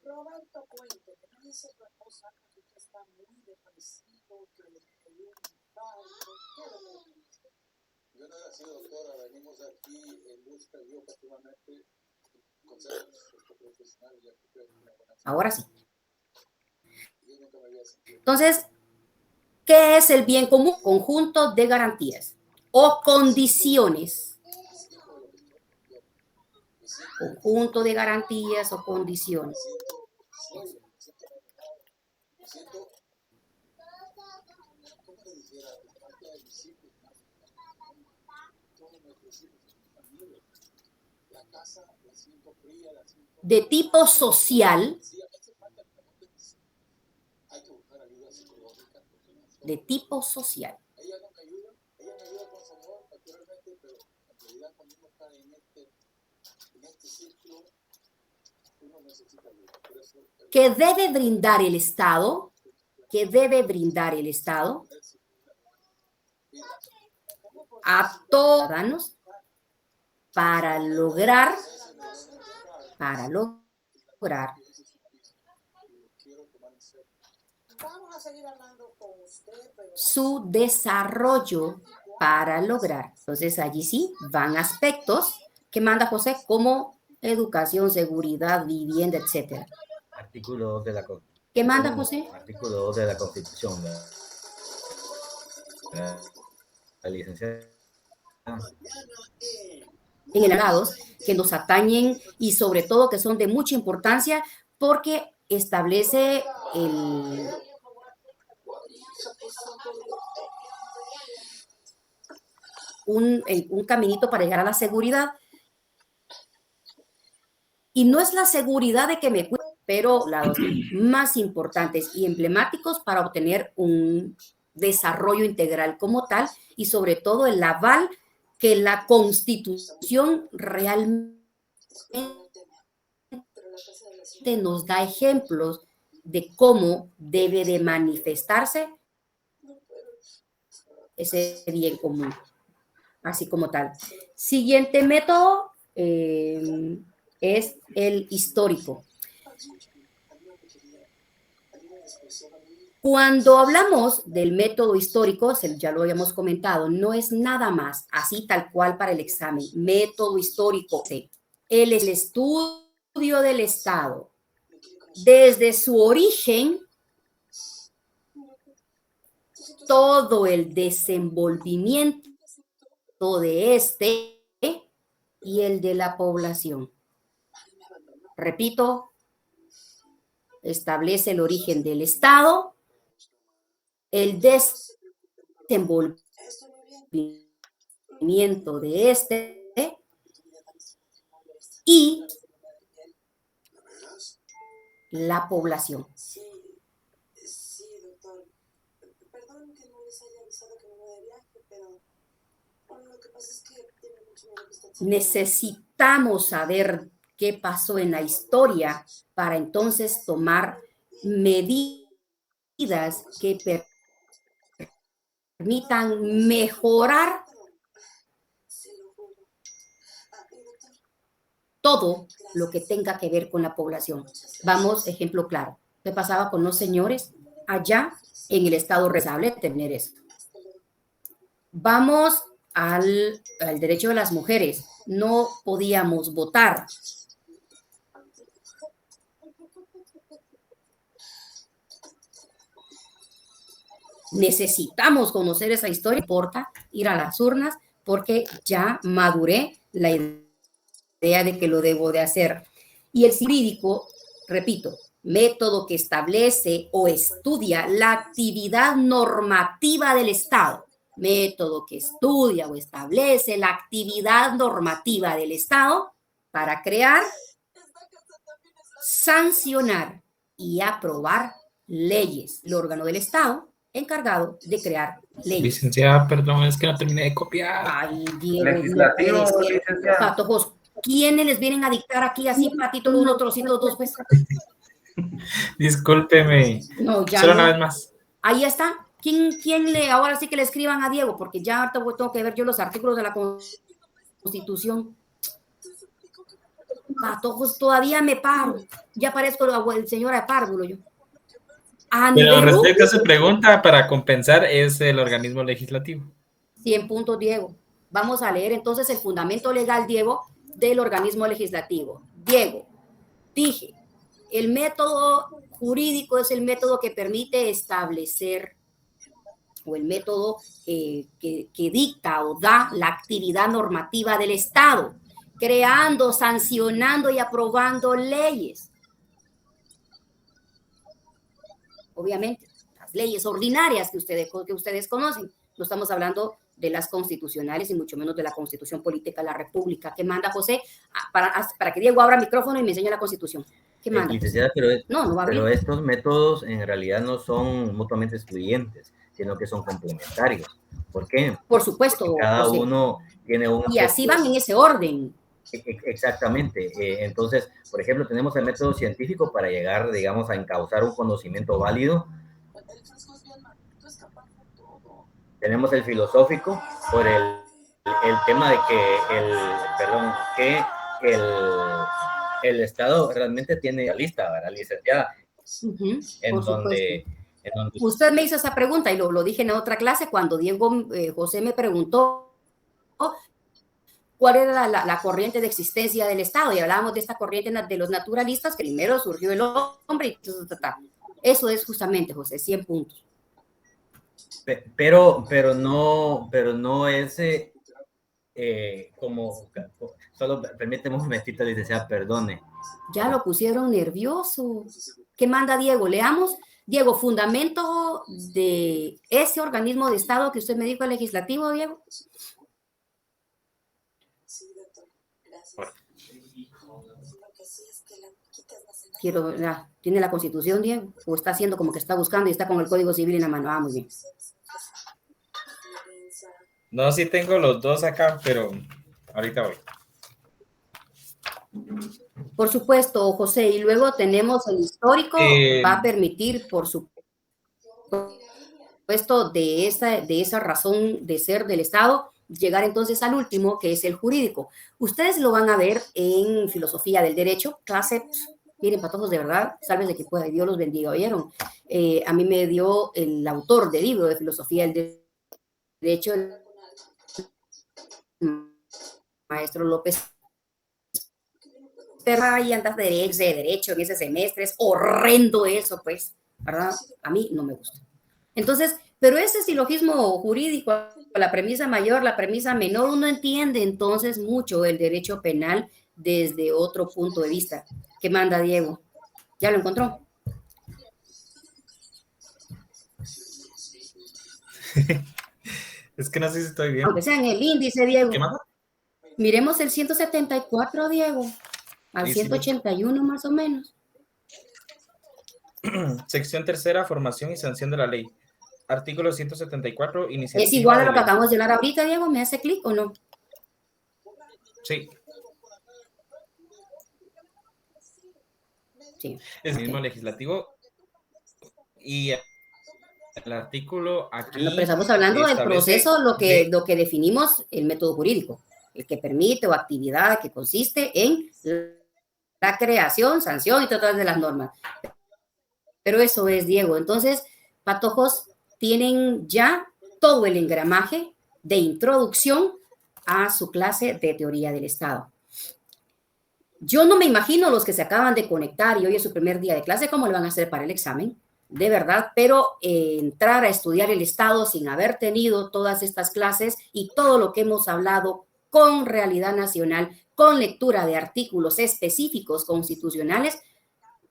[SPEAKER 21] Roberto Puente, que me dice tu esposa que usted está muy depresivo, que le dio un infarto. ¿Qué le dice?
[SPEAKER 3] Yo no he sido doctora, venimos aquí en busca de efectivamente consejos profesionales.
[SPEAKER 1] Ahora sí. Entonces, ¿qué es el bien común? Conjunto de garantías o condiciones. Conjunto de garantías o condiciones. De tipo social. De tipo social. Que debe brindar el Estado, a todos los ciudadanos para lograr su desarrollo, para lograr. Entonces allí sí van aspectos que manda José como educación, seguridad, vivienda, etcétera.
[SPEAKER 10] Artículo 2 de la Constitución.
[SPEAKER 1] ¿Qué manda José?
[SPEAKER 10] Artículo 2 de la Constitución. La licenciada.
[SPEAKER 1] En el agrado, que nos atañen y sobre todo que son de mucha importancia porque establece un caminito para llegar a la seguridad. Y no es la seguridad de que me cuide, pero los más importantes y emblemáticos para obtener un desarrollo integral como tal y sobre todo el aval que la Constitución realmente nos da ejemplos de cómo debe de manifestarse ese bien común, así como tal. Siguiente método es el histórico. Cuando hablamos del método histórico, ya lo habíamos comentado, no es nada más así tal cual para el examen. Método histórico, el estudio del Estado desde su origen, todo el desenvolvimiento de este y el de la población. Repito, establece el origen del Estado, el desenvolvimiento de este y la población.
[SPEAKER 21] Sí, doctor. Perdón que no les haya avisado que me voy de viaje, pero bueno, lo que pasa es que tengo mucho miedo que usted...
[SPEAKER 1] Necesitamos saber qué pasó en la historia para entonces tomar medidas que permitan mejorar todo lo que tenga que ver con la población. Vamos, ejemplo claro. ¿Qué pasaba con los señores allá en el estado rezable tener eso? Vamos al derecho de las mujeres. No podíamos votar. Necesitamos conocer esa historia. No importa ir a las urnas porque ya maduré la idea de que lo debo de hacer. Y el jurídico, repito, método que establece o estudia la actividad normativa del Estado. Método que estudia o establece la actividad normativa del Estado para crear, sancionar y aprobar leyes. El órgano del Estado encargado de crear leyes.
[SPEAKER 19] Licenciada, perdón, es que no terminé de copiar.
[SPEAKER 1] Ay, Diego,
[SPEAKER 15] Legislativo, licenciada.
[SPEAKER 1] patojos. ¿Quiénes les vienen a dictar aquí así, patito, uno, trocito, dos, pues?
[SPEAKER 19] Discúlpeme.
[SPEAKER 1] No, ya
[SPEAKER 19] Solo
[SPEAKER 1] no.
[SPEAKER 19] una vez más.
[SPEAKER 1] Ahí está. ¿Quién le, ahora sí que le escriban a Diego? Porque ya ahorita tengo que ver yo los artículos de la Constitución. Patojos, todavía me paro. Ya parezco el señor de párvulo yo.
[SPEAKER 19] Pero respecto a su pregunta, para compensar es el organismo legislativo.
[SPEAKER 1] 100 puntos, Diego. Vamos a leer entonces el fundamento legal, Diego, del organismo legislativo. Diego, dije, el método jurídico es el método que permite establecer, o el método que dicta o da la actividad normativa del Estado, creando, sancionando y aprobando leyes. Obviamente, las leyes ordinarias que ustedes conocen. No estamos hablando de las constitucionales y mucho menos de la Constitución Política de la República. ¿Qué manda, José? Para que Diego abra el micrófono y me enseñe la Constitución. ¿Qué manda?
[SPEAKER 10] Licenciada,
[SPEAKER 1] No va a
[SPEAKER 10] pero
[SPEAKER 1] abrir.
[SPEAKER 10] estos métodos en realidad no son mutuamente excluyentes, sino que son complementarios. ¿Por qué?
[SPEAKER 1] Por supuesto,
[SPEAKER 10] porque cada
[SPEAKER 1] José.
[SPEAKER 10] uno tiene un...
[SPEAKER 1] Y así van en ese orden.
[SPEAKER 10] Exactamente. Entonces, por ejemplo, tenemos el método científico para llegar, digamos, a encauzar un conocimiento válido. Tenemos el filosófico por el tema de que el Estado realmente tiene la lista, ¿verdad, licenciada? En donde
[SPEAKER 1] Usted me hizo esa pregunta y lo dije en otra clase cuando José me preguntó cuál era la corriente de existencia del Estado y hablábamos de esta corriente de los naturalistas, que primero surgió el hombre y eso es justamente, José, 100 puntos.
[SPEAKER 10] Pero no es como, solo permíteme un momentito, licenciada, perdone.
[SPEAKER 1] Ya lo pusieron nervioso. ¿Qué manda Diego? Leamos. Diego, fundamento de ese organismo de Estado que usted me dijo, el legislativo, Diego. ¿Tiene la Constitución, Diego? ¿O está haciendo como que está buscando y está con el Código Civil en la mano? Ah, muy bien.
[SPEAKER 19] No, sí tengo los dos acá, pero ahorita voy.
[SPEAKER 1] Por supuesto, José. Y luego tenemos el histórico, va a permitir, por supuesto, de esa razón de ser del Estado, llegar entonces al último, que es el jurídico. Ustedes lo van a ver en Filosofía del Derecho, clase, miren, patojos, de verdad, sálvese que pueda, Dios los bendiga, ¿oyeron? A mí me dio el autor del libro de Filosofía del Derecho, el maestro López. Y andas de derecho en ese semestre, es horrendo eso, pues, ¿verdad? A mí no me gusta. Entonces, pero ese silogismo jurídico, la premisa mayor, la premisa menor, uno entiende entonces mucho el derecho penal desde otro punto de vista. ¿Qué manda Diego? ¿Ya lo encontró?
[SPEAKER 19] Es que no sé si estoy bien.
[SPEAKER 1] Aunque sea en el índice, Diego.
[SPEAKER 19] ¿Qué manda?
[SPEAKER 1] Miremos el 174, Diego. Al
[SPEAKER 19] Sí,
[SPEAKER 1] 181 más o menos.
[SPEAKER 19] Sección tercera, formación y sanción de la ley. Artículo 174, iniciativa.
[SPEAKER 1] ¿Es igual a lo
[SPEAKER 19] de
[SPEAKER 1] que
[SPEAKER 19] ley.
[SPEAKER 1] acabamos de hablar ahorita, Diego? ¿Me hace clic o no?
[SPEAKER 19] Sí.
[SPEAKER 1] Sí.
[SPEAKER 19] Es el mismo legislativo. Y el artículo aquí.
[SPEAKER 1] Pero estamos hablando del
[SPEAKER 19] establece
[SPEAKER 1] proceso, lo que definimos el método jurídico, el que permite o actividad que consiste en la creación, sanción y todas de las normas. Pero eso es, Diego. Entonces, patojos, tienen ya todo el engramaje de introducción a su clase de teoría del Estado. Yo no me imagino los que se acaban de conectar y hoy es su primer día de clase, cómo lo van a hacer para el examen, de verdad, pero entrar a estudiar el Estado sin haber tenido todas estas clases y todo lo que hemos hablado con realidad nacional, con lectura de artículos específicos constitucionales,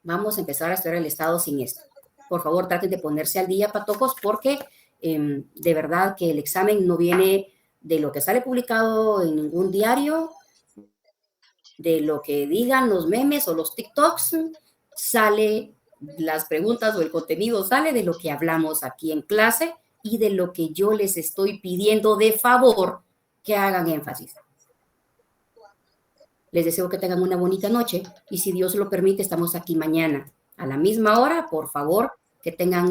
[SPEAKER 1] vamos a empezar a estudiar el Estado sin esto. Por favor, traten de ponerse al día, patojos, porque de verdad que el examen no viene de lo que sale publicado en ningún diario, de lo que digan los memes o los TikToks, sale las preguntas o el contenido sale de lo que hablamos aquí en clase y de lo que yo les estoy pidiendo de favor que hagan énfasis. Les deseo que tengan una bonita noche y si Dios lo permite, estamos aquí mañana a la misma hora. Por favor, que tengan